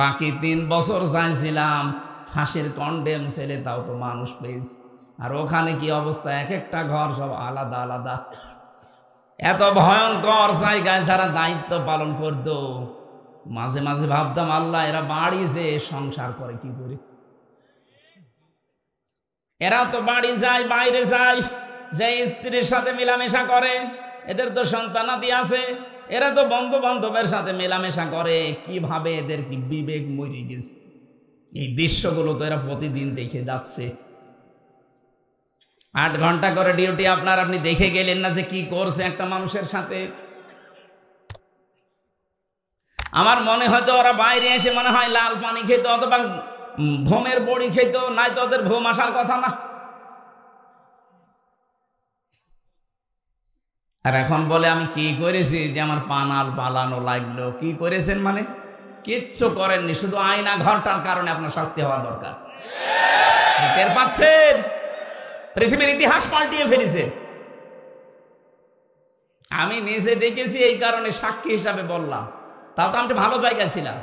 বাকি 3 বছর চাইছিলাম ফাঁসির কন্ডেম ছেলে, তাও তো মানুষ পেয়েছি। আর ওখানে কি অবস্থা, এক একটা ঘর সব আলাদা আলাদা। এত ভয়ঙ্কর জায়গায় যারা দায়িত্ব পালন করত, মাঝে মাঝে ভাবতাম আল্লাহ এরা বাড়ি যে সংসার করে কি করে। এরা তো বাড়ি যায়, বাইরে যায়, যে স্ত্রীর সাথে মেলামেশা করে, এদের তো সন্তানাদি আছে, এরা তো বন্ধু বান্ধবের সাথে মেলামেশা করে, কিভাবে এদের কি বিবেক মরে গেছে। এই দৃশ্যগুলো তো এরা প্রতিদিন দেখে যাচ্ছে। 8 ঘন্টা করে ডিউটি আপনার, আপনি দেখে গেলেন না যে কি করছে একটা মানুষের সাথে। আমার মনে হয়তো ওরা বাইরে এসে মনে হয় লাল পানি খেত অথবা ঘুমের বড়ি খেত, নাই তো ওদের ঘুম আসার কথা না। আর এখন বলে আমি কি করেছি যে আমার পানাল পালানো লাগলো। কি করেছেন মানে? কিচ্ছু করেননি, শুধু আয়না ঘরটার কারণে আপনার শাস্তি হওয়া দরকার। টের পাচ্ছেন? পৃথিবীর ইতিহাস পাল্টিয়ে ফেলেছে। আমি নিজে দেখেছি, এই কারণে সাক্ষী হিসাবে বললাম। তাও তো আমি ভালো জায়গায় ছিলাম।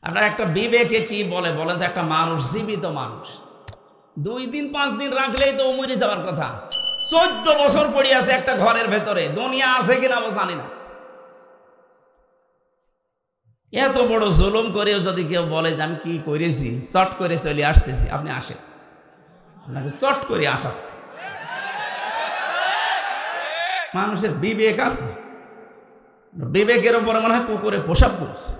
আপনার একটা বিবেকে কি বলে বলেন তো? একটা মানুষ, জীবিত মানুষ, 2 দিন 5 দিন রাখলেই তো মরে যাওয়ার কথা। 14 বছর পড়ে আছে একটা ঘরের ভেতরে, দুনিয়া আছে কিনা জানি না। এত বড় জুলুম করেও যদি কেউ বলে যে আমি কি করেছি, চট করে চলে আসতেছি, আপনি আসেন, আপনাকে চট করে আসাচ্ছে। মানুষের বিবেক আছে, বিবেকের উপরে মনে হয় পুকুরে পোশাক করছে।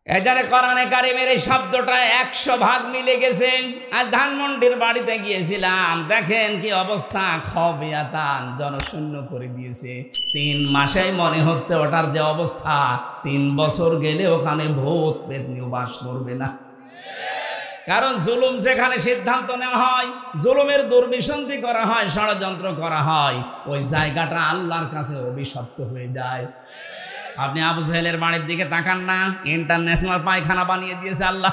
এখানে কোরআনে কারিমের এই শব্দটা 100 ভাগ মিলে গেছে। আজ ধানমন্ডির বাড়িতে গিয়েছিলাম, দেখেন কি অবস্থা, খবিয়াতান, জনশূন্য করে দিয়েছে। 3 মাসেই মনে হচ্ছে ওটার যে অবস্থা, 3 বছর গেলে ওখানে ভূত পেতনিও বাস করবে না। কারণ জুলুম যেখানে সিদ্ধান্ত নেওয়া হয়, জুলুমের দুর্বিসন্ধি করা হয়, ষড়যন্ত্র করা হয়, ওই জায়গাটা আল্লাহর কাছে অভিশপ্ত হয়ে যায়। আপনি আবু জাহেলের বাড়ির দিকে তাকান না, ইন্টারন্যাশনাল পায়খানা বানিয়ে দিয়েছে আল্লাহ,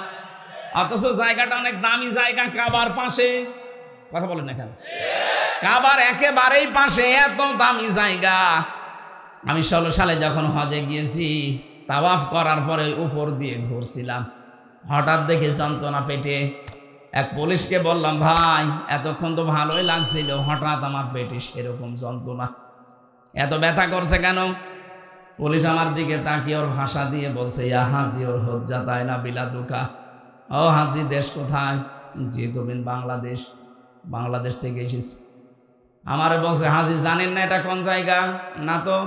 অথচ জায়গাটা অনেক দামি জায়গা, কাবার পাশে। কথা বলেন এখানে, কাবার একেবারেই পাশে, এত দামি জায়গা। আমি 16 সালে যখন হজে গিয়েছি, তাওয়াফ করার পরে উপর দিয়ে ঘুরছিলাম, হঠাৎ দেখে যন্ত্রণা পেটে। এক পুলিশকে বললাম, ভাই এতক্ষণ তো ভালোই লাগছিল, হঠাৎ আমার পেটে সেরকম যন্ত্রণা, এত ব্যথা করছে কেন? পুলিশ আমার দিকে তাকিয়ে ওর ভাষা দিয়ে বলছে, ইয়া হাজি ওর হজ্জা তাই না বিলাদুকা। ও হাজি, দেশ কোথায়? জি তুমি বাংলাদেশ। বাংলাদেশ থেকে এসেছি। আমারে বলছে, হাজি জানেন না এটা কোন জায়গা? না তো।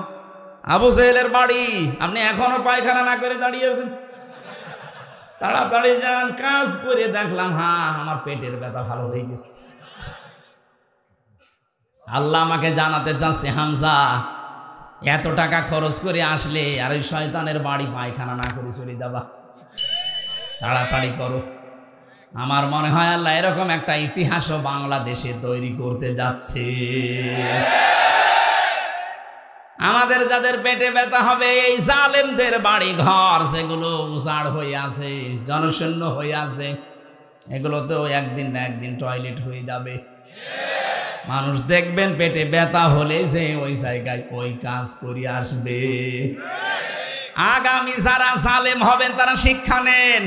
আবু জাহেলের বাড়ি। আপনি এখনো পায়খানা না করে দাঁড়িয়েছেন? তাড়াতাড়ি যান, কাজ করে দেখলাম হ্যাঁ আমার পেটের ব্যথা ভালো হয়ে গেছে। আল্লাহ আমাকে জানাতে চাচ্ছে, হামজা এত টাকা খরচ করে আসলে আর ওই শয়তানের বাড়ি পায়খানা না করে চলে যাবা, তাড়াতাড়ি করো। আমার মনে হয় আল্লাহ এরকম একটা ইতিহাসও বাংলাদেশে তৈরি করতে যাচ্ছে। আমাদের যাদের পেটে ব্যথা হবে, এই জালেমদের বাড়ি ঘর যেগুলো উজাড় হয়ে আছে, জনশূন্য হয়ে আছে, এগুলোতেও একদিন না একদিন টয়লেট হয়ে যাবে। মানুষ দেখবেন পেটে ব্যথা হলে যে ওই জায়গায় ওই কাজ করে আসবে। আগামী যারা জালেম হবেন তারা শিক্ষা নেন।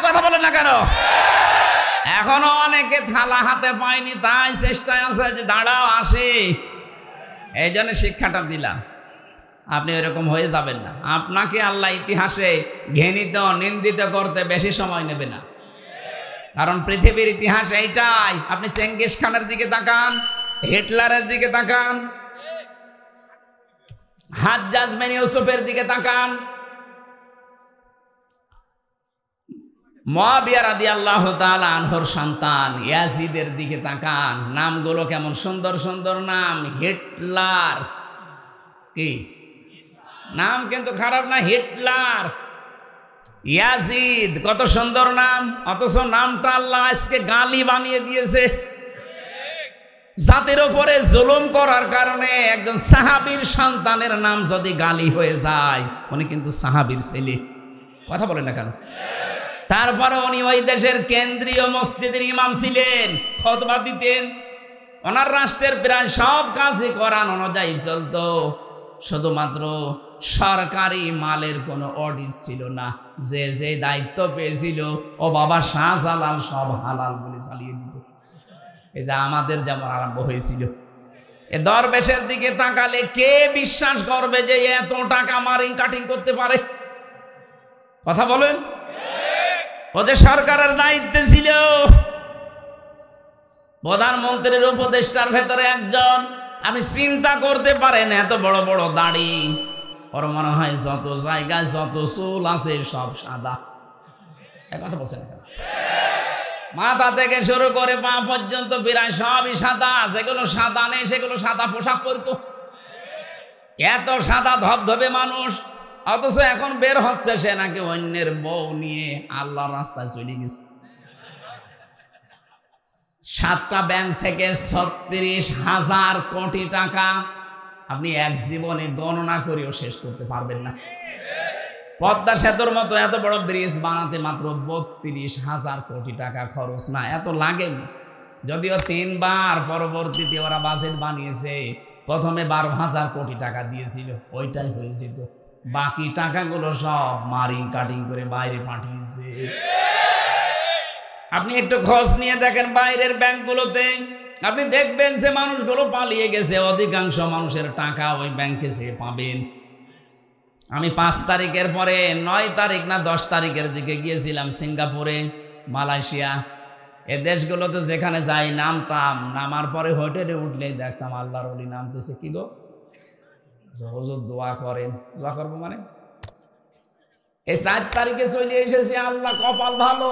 কথা বলেন না কেন? এখনো অনেকে থালা হাতে পায়নি, তাই চেষ্টায় আছে যে দাঁড়াও আসে। এই জন্য শিক্ষাটা দিলাম, আপনি এরকম হয়ে যাবেন না। আপনাকে আল্লাহ ইতিহাসে ঘৃণিত নিন্দিত করতে বেশি সময় নেবে না, কারণ পৃথিবীর ইতিহাস এইটাই। আপনি চেঙ্গিস খানের দিকে তাকান, হিটলারের দিকে তাকান, হাজ্জাজ বিন ইউসুফের দিকে তাকান, মুয়াবিয়া রাদিয়াল্লাহু তাআলা আনহুর সন্তান ইয়াজিদের দিকে তাকান। নামগুলো কেমন সুন্দর সুন্দর নাম। হিটলার, কি নাম কিন্তু খারাপ না, হিটলার। ইয়াজিদ কত সুন্দর নাম, অথচ নামটা আল্লাহ আজকে গালি বানিয়ে দিয়েছে। জাতির উপরে জুলুম করার কারণে একজন সাহাবীর সন্তানের নাম যদি গালি হয়ে যায়, উনি কিন্তু সাহাবীর ছেলে। কথা বলেন না কেন? তারপরে উনি ওই দেশের কেন্দ্রীয় মসজিদের ইমাম ছিলেন, খুতবা দিতেন। ওনার রাষ্ট্রের প্রায় সব কাজই কোরআন অনুযায়ী চলতো, শুধুমাত্র সরকারি মালের কোনো অডিট ছিল না। যে যে দায়িত্ব পেয়েছিল ও বাবা শাহজালাল সব হালাল বলে চালিয়ে দিত। এই যে আমাদের যেমন আরম্ভ হয়েছিল। এ দরবেশের দিকে তাকালে কে বিশ্বাস করবে যে এত টাকা মারিং কাটিং করতে পারে? কথা বলেন। ও যে সরকারের দায়িত্বে ছিল, প্রধানমন্ত্রীর উপদেষ্টার ভেতরে একজন। আপনি চিন্তা করতে পারেন এত বড় বড় দাড়ি, ওর মনে হয় যত জায়গায় যত চুল আছে সব সাদা। কথা বলছেন, মাথা থেকে শুরু করে পা পর্যন্ত প্রায় সবই সাদা। যেগুলো সাদা নেই সেগুলো সাদা পোশাক পরতো। এত সাদা ধবধবে মানুষ, অথচ এখন বের হচ্ছে সে নাকি অন্যের বউ নিয়ে আল্লাহর রাস্তায় চলে গেছে। 7টা ব্যাংক থেকে 36,000 কোটি টাকা আপনি এক জীবনে গণনা করেও শেষ করতে পারবেন না। পদ্মা সেতুর মতো এত বড় ব্রিজ বানাতে মাত্র 32,000 কোটি টাকা খরচ। না, এত লাগেনি, যদিও 3 বার পরবর্তীতে ওরা বাজেট বানিয়েছে। প্রথমে 12,000 কোটি টাকা দিয়েছিল, ওইটাই হয়েছিল। বাকি টাকাগুলো সব মারিং কাটিং করে বাইরে পাঠিয়েছে। আপনি একটু খোঁজ নিয়ে দেখেন বাইরের ব্যাংকগুলোতে, আপনি দেখবেন যে মানুষগুলো পালিয়ে গেছে। অধিকাংশ মানুষের টাকা ওই ব্যাংকে সে পাবেন। আমি 5 তারিখের পরে 9 তারিখ না 10 তারিখের দিকে গিয়েছিলাম সিঙ্গাপুরে, মালয়েশিয়া। এ দেশগুলোতে যেখানে যাই নামতাম, নামার পরে হোটেলে উঠলেই দেখতাম আল্লাহর ওলি নামতেছে। কি গো হুজুর দোয়া করেন। দোয়া করবো মানে এই 4 তারিখে চলে এসেছি, আল্লাহ কপাল ভালো,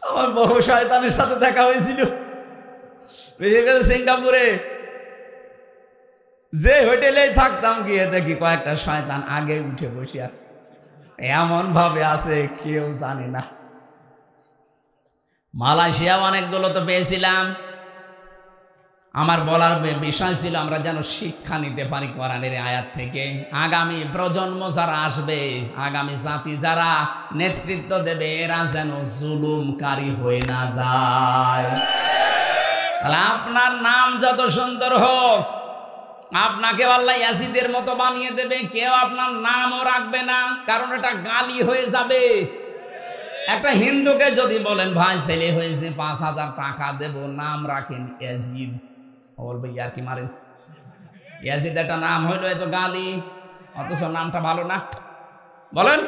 আমার বহু শয়তানের সাথে দেখা হয়েছিল। বিশেষ করে সিঙ্গাপুরে যে হোটেলেই থাকতাম, গিয়ে দেখি কয়েকটা শয়তান আগে উঠে বসে আছে, এমন ভাবে আছে কেউ জানে না। মালয়েশিয়া অনেকগুলো তো পেয়েছিলাম। আমার বলার বিষয় ছিল আমরা যেন শিক্ষা নিতে পারি কোরআনের আয়াত থেকে। আগামী প্রজন্ম যারা আসবে, আগামী জাতি যারা নেতৃত্ব দেবে, এরা যেন জুলুমকারী হয়ে না যায়। তাহলে আপনার নাম যত সুন্দর হোক, আপনাকে আল্লাহ ইয়াজিদের মতো বানিয়ে দেবে। কেউ আপনার নামও রাখবে না, কারণ এটা গালি হয়ে যাবে। একটা হিন্দুকে যদি বলেন ভাই ছেলে হয়েছে 5,000 টাকা দেব, নাম রাখেন ইয়াজিদ, বলবে ইয়ার কি মারেন। ইয়াজিদ একটা নাম হইলো এত গালি, অথচ নামটা ভালো না। বলেন,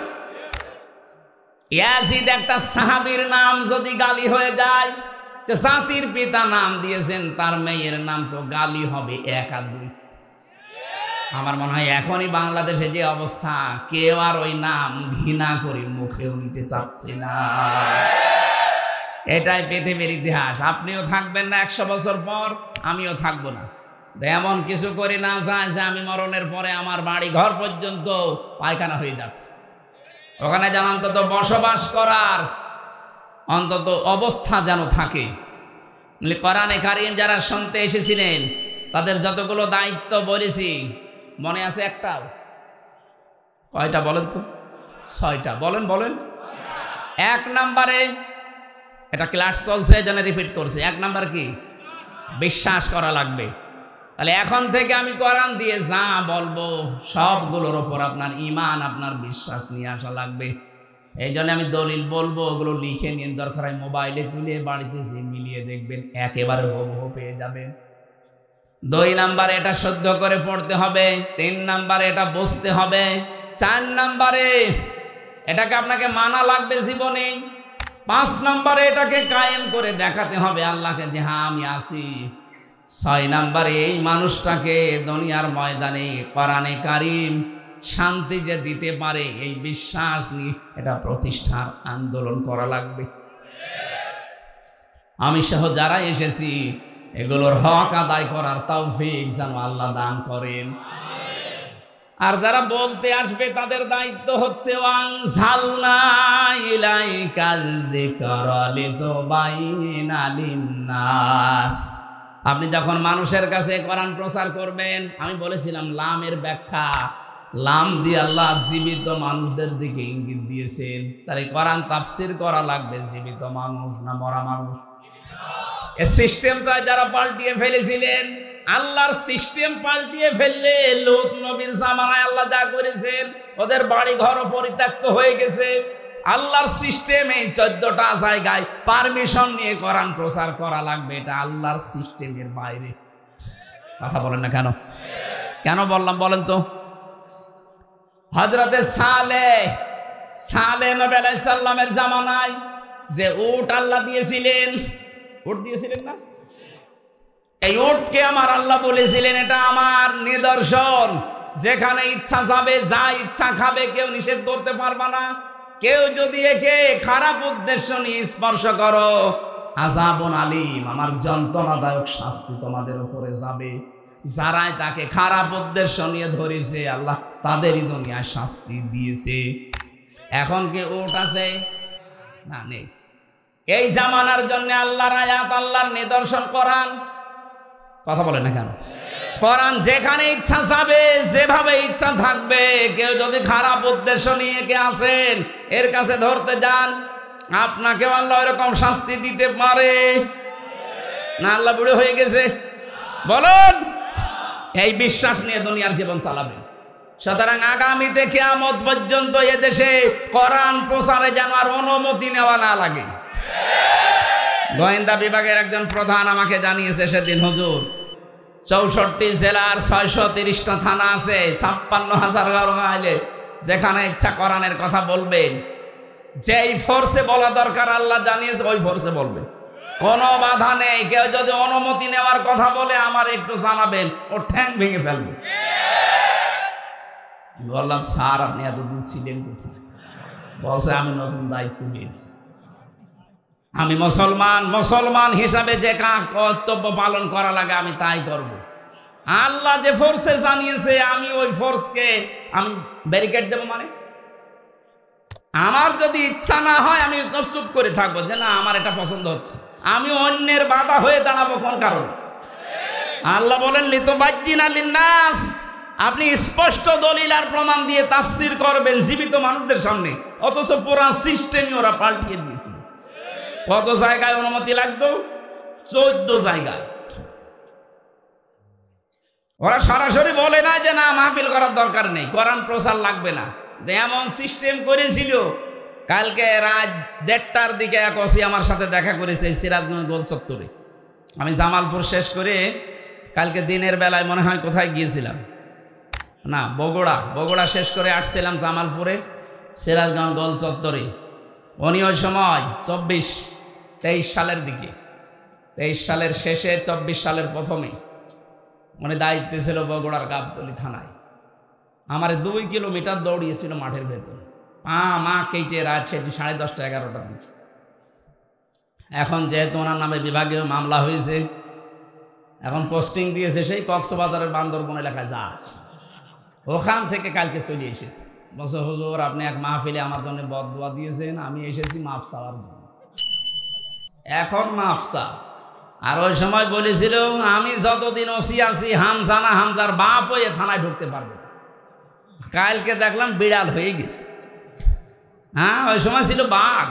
ইয়াজিদ একটা সাহাবীর নাম যদি গালি হয়ে যায়, জাতির পিতা নাম দিয়েছেন, তার মেয়ের নাম তো গালি হবে 1 আর 2। আমার মনে হয় এখনই বাংলাদেশে যে অবস্থা, কেউ আর ওই নাম ঘৃণা করে মুখেও নিতে চাচ্ছে না। এটাই পৃথিবীর ইতিহাস। আপনিও থাকবেন না 100 বছর পর, আমিও থাকবো না। এমন কিছু করি না যায় যে আমি মরণের পরে আমার বাড়ি ঘর পর্যন্ত পায়খানা হয়ে যাচ্ছে, ওখানে যেন অন্তত বসবাস করার অন্তত অবস্থা যেন থাকে। কোরআনে কারীম যারা শুনতে এসেছিলেন তাদের যতগুলো দায়িত্ব বলেছি, মনে আছে একটাও? কয়টা বলেন তো? 6টা। বলেন বলেন। 1 নম্বরে, এটা ক্লাস চলছে যেন রিপিট করছে, 1 নাম্বার কি? বিশ্বাস করা লাগবে। তাহলে এখন থেকে আমি কোরআন দিয়ে যা বলবো সবগুলোর ওপর আপনার ঈমান, আপনার বিশ্বাস নিয়ে আসা লাগবে। এই জন্য আমি দলিল বলবো, ওগুলো লিখে নিন, দরকার হয় মোবাইলে তুলে বাড়িতে যে মিলিয়ে দেখবেন, একেবারে হুবহু পেয়ে যাবেন। 2 নাম্বারে এটা শুদ্ধ করে পড়তে হবে। 3 নাম্বারে এটা বুঝতে হবে। 4 নাম্বারে এটাকে আপনাকে মানা লাগবে জীবনে। 5 নাম্বারে এটাকে কায়েম করে দেখাতে হবে আল্লাহকে যে হ্যাঁ আমি আছি। 6 নাম্বারে এই মানুষটাকে দুনিয়ার ময়দানে কোরআনে কারীম শান্তি যে দিতে পারে এই বিশ্বাস নিয়ে এটা প্রতিষ্ঠার আন্দোলন করা লাগবে। আমি সহ যারা এসেছি এগুলোর হক আদায় করার তৌফিক যেন আল্লাহ দান করেন। আর যারা বলতে আসবে তাদের দায়িত্ব হচ্ছে ওয়ানজালনা ইলাইকাল যিকরা লিতুবাইয়িনা লিন-নাস। আপনি যখন মানুষের কাছে কোরআন প্রচার করবেন, আমি বলেছিলাম লামের ব্যাখ্যা, লাম দিয়ে আল্লাহ জীবিত মানুষদের দিকে ইঙ্গিত দিয়েছেন। তাই কোরআন তাফসীর করা লাগবে জীবিত মানুষ না মরা মানুষ। এই সিস্টেমটা যারা পাল্টিয়ে ফেলেছিলেন, আল্লাহর সিস্টেম পাল্টিয়ে ফেললে লূত নবীর জামানায় আল্লাহ যা করেছেন, ওদের বাড়ি ঘর পরিত্যক্ত হয়ে গেছে। আল্লাহর সিস্টেম এই 14টা জায়গায় পারমিশন নিয়ে কোরআন প্রচার করা লাগবে, এটা আল্লাহর সিস্টেমের বাইরে। কথা বলেন না কেন? কেন বললাম বলেন তো? হযরতে সালেহ নবী আলাইহিস সালামের জামানায় যে উট আল্লাহ দিয়েছিলেন, উট দিয়েছিলেন না? এই উটকে আমার আল্লাহ বলেছিলেন এটা আমার নিদর্শন, যেখানে ইচ্ছা যাবে, যা ইচ্ছা খাবে, কেউ নিষেধ করতে পারবে না। কেউ যদি একে খারাপ উদ্দেশ্য নিয়ে স্পর্শ করো, আযাবুন আলীম, আমার যন্ত্রণাদায়ক শাস্তি তোমাদের উপরে যাবে। যারাই তাকে খারাপ উদ্দেশ্য নিয়ে ধরেছে আল্লাহ তাদেরই দুনিয়ায় শাস্তি দিয়েছে। এখন কি উট আছে? না, নেই। এই জামানার জন্য আল্লাহর আয়াত, আল্লাহর নিদর্শন কোরআন। কথা বলে না কেন? কোরআন যেখানে ইচ্ছা যাবে, যেভাবে ইচ্ছা থাকবে। কেউ যদি খারাপ উদ্দেশ্য নিয়ে কে আসেন, এর কাছে ধরতে যান, আপনাকেও আল্লাহ এরকম শাস্তি দিতে পারে না? আল্লাহ বুড়ো হয়ে গেছে? বলুন। এই বিশ্বাস নিয়ে দুনিয়ার জীবন চালাবে। সুতরাং আগামীতে কিয়ামত পর্যন্ত এদেশে কোরআন প্রচারে যেন আর অনুমতি নেওয়া না লাগে। গোয়েন্দা বিভাগের একজন প্রধান আমাকে জানিয়েছে সেদিন, হুজুর 64 জেলার 630টা থানা আছে, 56,000 মাইলে, যেখানে ইচ্ছা কোরআনের কথা বলবেন। যেই ফোর্সে বলা দরকার আল্লাহ জানিয়েছে ওই ফোর্সে বলবে, কোনো বাধা নেই। কেউ যদি অনুমতি নেওয়ার কথা বলে আমার একটু জানাবেন, ও ঠ্যাং ভেঙে ফেলবে। বললাম স্যার আপনি এতদিন ছিলেন কোথায়? বলছে আমি নতুন দায়িত্ব পেয়েছি। আমি মুসলমান হিসাবে যে কর্তব্য পালন করা লাগে আমি তাই করব। আল্লাহ যে ফোর্সে জানিয়েছে আমি ওই ফোর্সকে আমি ব্যারিকেড দেবো? মানে আমার যদি ইচ্ছা না হয় আমি চুপ করে থাকবো যে না আমার এটা পছন্দ হচ্ছে, আমি অন্যের বাধা হয়ে দাঁড়াবো কোন কারণে? আল্লাহ বলেন লিতুবাইয়িনা লিন-নাস, আপনি স্পষ্ট দলিল আর প্রমাণ দিয়ে তাফসীর করবেন জীবিত মানুষদের সামনে, অথচ পুরা সিস্টেমই ওরা পাল্টিয়ে দিয়েছিল। কত জায়গায় অনুমতি লাগতো? 14 জায়গায়। ওরা সরাসরি বলে না যে না মাহফিল করার দরকার নেই, কোরআন প্রচার লাগবে না। এমন সিস্টেম করেছিল। কালকে রাত 1:30টার দিকে এক ওসি আমার সাথে দেখা করেছে সিরাজগঞ্জ গোল চত্বরে। আমি জামালপুর শেষ করে কালকে দিনের বেলায় মনে হয় কোথায় গিয়েছিলাম, না বগুড়া শেষ করে আসছিলাম জামালপুরে সিরাজগঞ্জ গোল চত্বরে। উনি ওই সময় 23 সালের দিকে, 23 সালের শেষে 24 সালের প্রথমে উনি দায়িত্বে ছিল বগুড়ার গাবতলী থানায়। আমার 2 কিলোমিটার দৌড়িয়েছিল মাঠের ভেতর, মা কেটে রাত সেটি 10:30 11টার দিকে। এখন যেহেতু ওনার নামে বিভাগীয় মামলা হয়েছে, এখন পোস্টিং দিয়েছে সেই কক্সবাজারের বান্দরবন এলাকায়, যা ওখান থেকে কালকে চলে এসেছে। বলছে হুজুর আপনি এক মাহফিলে আমার জন্য বদদুয়া দিয়েছেন, আমি এসেছি মাফ চাওয়ার জন্য। এখন মাফ চা। আর ওই সময় বলেছিল আমি যতদিন ওসি আছি হামজার বাপ হয়ে থানায় ঢুকতে পারবে। কালকে দেখলাম বিড়াল হয়ে গেছে। হ্যাঁ, ওই সময় ছিল বাঘ।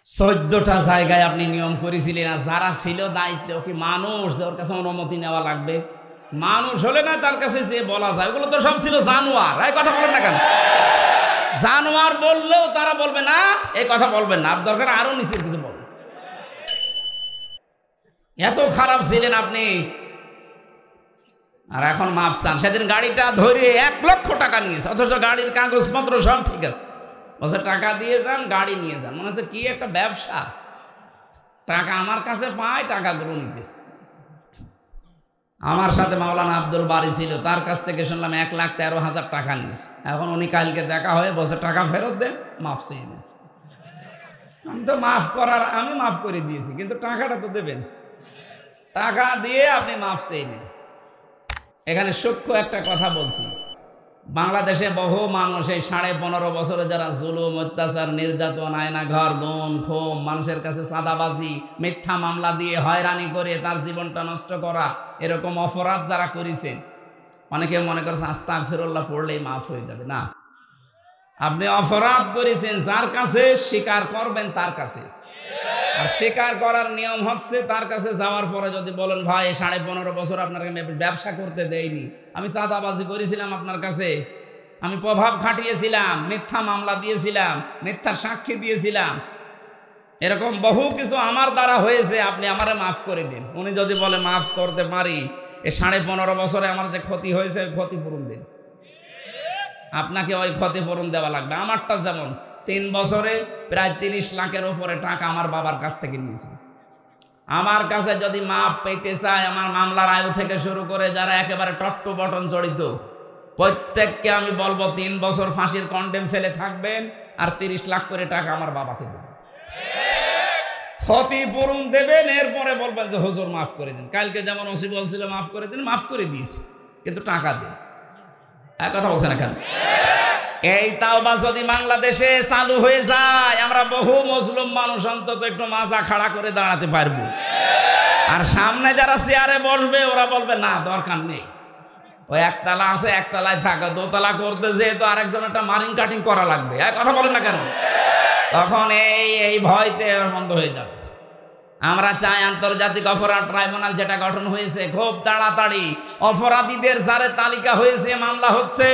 14টা জায়গায় আপনি নিয়ম করেছিলেন, আর যারা ছিল দায়িত্ব কি মানুষ, ওর কাছে অনুমতি নেওয়া লাগবে। মানুষ হলে না তার কাছে যে বলা যায়, ওগুলো তো সব ছিল জানোয়ার। এই কথা বলেন না কেন? জানোয়ার বললেও তারা বলবে না, এই কথা বলবেন না, দরকার আরো নিচের কিছু বলবেন। এত খারাপ ছিলেন আপনি। আর এখন মাপ চান। সেদিন গাড়িটা ধরে 1 লক্ষ টাকা নিয়েছে, অথচ গাড়ির কাগজপত্র সব ঠিক আছে। বলছে টাকা দিয়ে যান, গাড়ি নিয়ে যান। মনে হচ্ছে কি একটা ব্যবসা, টাকা আমার কাছে পায়, টাকাগুলো নিতেছে। আমার সাথে মাওলানা আব্দুল বারী ছিল, তার কাছ থেকে শুনলাম 1,13,000 টাকা নিয়েছে। এখন উনি কালকে দেখা হয়ে বলছে টাকা ফেরত দেন, মাফ চেয়ে নেন। আমি তো আমি মাফ করে দিয়েছি, কিন্তু টাকাটা তো দেবেন। টাকা দিয়ে আপনি মাফ চেয়ে নেন। এখানে সূক্ষ্ম একটা কথা বলছি, বাংলাদেশে বহু মানুষ এই 15.5 বছরে যারা জুলুম, অত্যাচার, নির্যাতন, আয়নাঘর, গুম, খুন, মানুষের কাছে চাঁদাবাজি, মিথ্যা মামলা দিয়ে হয়রানি করে তার জীবনটা নষ্ট করা, এরকম অপরাধ যারা করেছেন, অনেকে মনে করছে আস্তাগফিরুল্লাহ পড়লেই মাফ হয়ে যাবে। না, আপনি অপরাধ করেছেন, যার কাছে স্বীকার করবেন তার কাছে। আর স্বীকার করার নিয়ম হচ্ছে তার কাছে যাওয়ার পরে যদি বলেন ভাই 15.5 বছর আপনাকে ব্যবসা করতে দেয়নি, আমি চাঁদাবাজি করেছিলাম আপনার কাছে, আমি প্রভাব খাটিয়েছিলাম, মিথ্যা মামলা দিয়েছিলাম, মিথ্যা সাক্ষী দিয়েছিলাম, এরকম বহু কিছু আমার দ্বারা হয়েছে, আপনি আমারে মাফ করে দিন। উনি যদি বলে মাফ করতে পারি, এই 15.5 বছরে আমার যে ক্ষতি হয়েছে ক্ষতিপূরণ দিন। আপনাকে ওই ক্ষতিপূরণ দেওয়া লাগবে। আমারটা যেমন 3 বছরে প্রায় 30 লাখের উপরে টাকা আমার বাবার কাছ থেকে নিয়েছি। আমার কাছে যদি মাপ পেতে চায়, আমার মামলার আয়ু থেকে শুরু করে যারা একেবারে টপ টু বটন জড়িত, প্রত্যেককে আমি বলবো 3 বছর ফাঁসির কন্ডেম সেলে থাকবেন, আর 30 লাখ করে টাকা আমার বাবাকে দেবেন, ক্ষতিপূরণ দেবেন। এরপরে বলবেন যে হুজুর মাফ করে দিন। কালকে যেমন ওসি বলছিল মাফ করে দিন, মাফ করে দিয়েছি, কিন্তু টাকা দিন। এক কথা বলছেন এখানে। এই তাওবা যদি বাংলাদেশে চালু হয়ে যায়, আমরা বহু মুসলিম মানুষ অন্তত একটু মাজা খাড়া করে দাঁড়াতে পারবো। আর সামনে যারা চেয়ারে বসবে ওরা বলবে না দরকার নেই, ওই একতলা আছে একতলায় থাকা, দোতলা করতে যেহেতু আরেকজন একটা মারিং কাটিং করা লাগবে। এক কথা বলেন না কেন? তখন এই ভয়তে বন্ধ হয়ে যাবে। আমরা চাই আন্তর্জাতিক অপরাধ ট্রাইব্যুনাল যেটা গঠন হয়েছে, খুব তাড়াতাড়ি অপরাধীদের যারে তালিকা হয়েছে, মামলা হচ্ছে,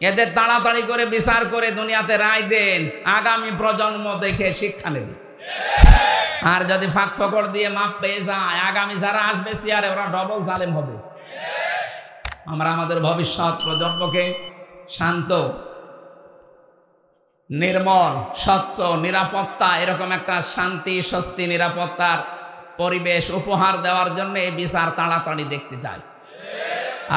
এদের তাড়াতাড়ি করে বিচার করে দুনিয়াতে রায় দেন, আগামী প্রজন্ম দেখে শিক্ষা নেবে। আর যদি ফাঁক ফকর দিয়ে মাপ পেয়ে যায়, আগামী যারা আসবে চেয়ারে ওরা ডবল জালেম হবে। আমরা আমাদের ভবিষ্যৎ প্রজন্মকে শান্ত, নির্মল, স্বচ্ছ, নিরাপত্তা, এরকম একটা শান্তি, স্বস্তি, নিরাপত্তার পরিবেশ উপহার দেওয়ার জন্য এই বিচার তাড়াতাড়ি দেখতে চাই।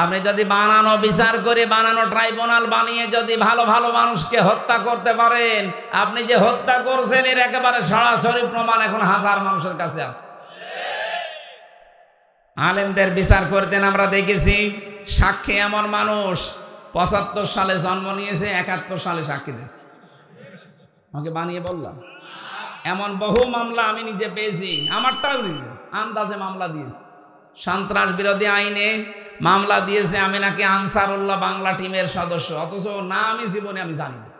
আপনি যদি বানানো বিচার করে, বানানো ট্রাইব্যুনাল বানিয়ে যদি ভালো ভালো মানুষকে হত্যা করতে পারেন, আপনি যে হত্যা করছেন এর একেবারে সরাসরি প্রমাণ এখন হাজার মানুষের কাছে আছে। আলেমদের বিচার করতেন আমরা দেখেছি, সাক্ষী এমন মানুষ 75 সালে জন্ম নিয়েছে, 71 সালে সাক্ষী দিয়েছে। আমাকে বানিয়ে বললাম, এমন বহু মামলা আমি নিজে পেয়েছি, আমারটাও নিজে আন্দাজে মামলা দিয়েছি। সন্ত্রাস বিরোধী আইনে মামলা দিয়েছে, আমি নাকি আনসারুল্লাহ বাংলা টিমের সদস্য, অথচ না আমি জীবনে আমি জানি না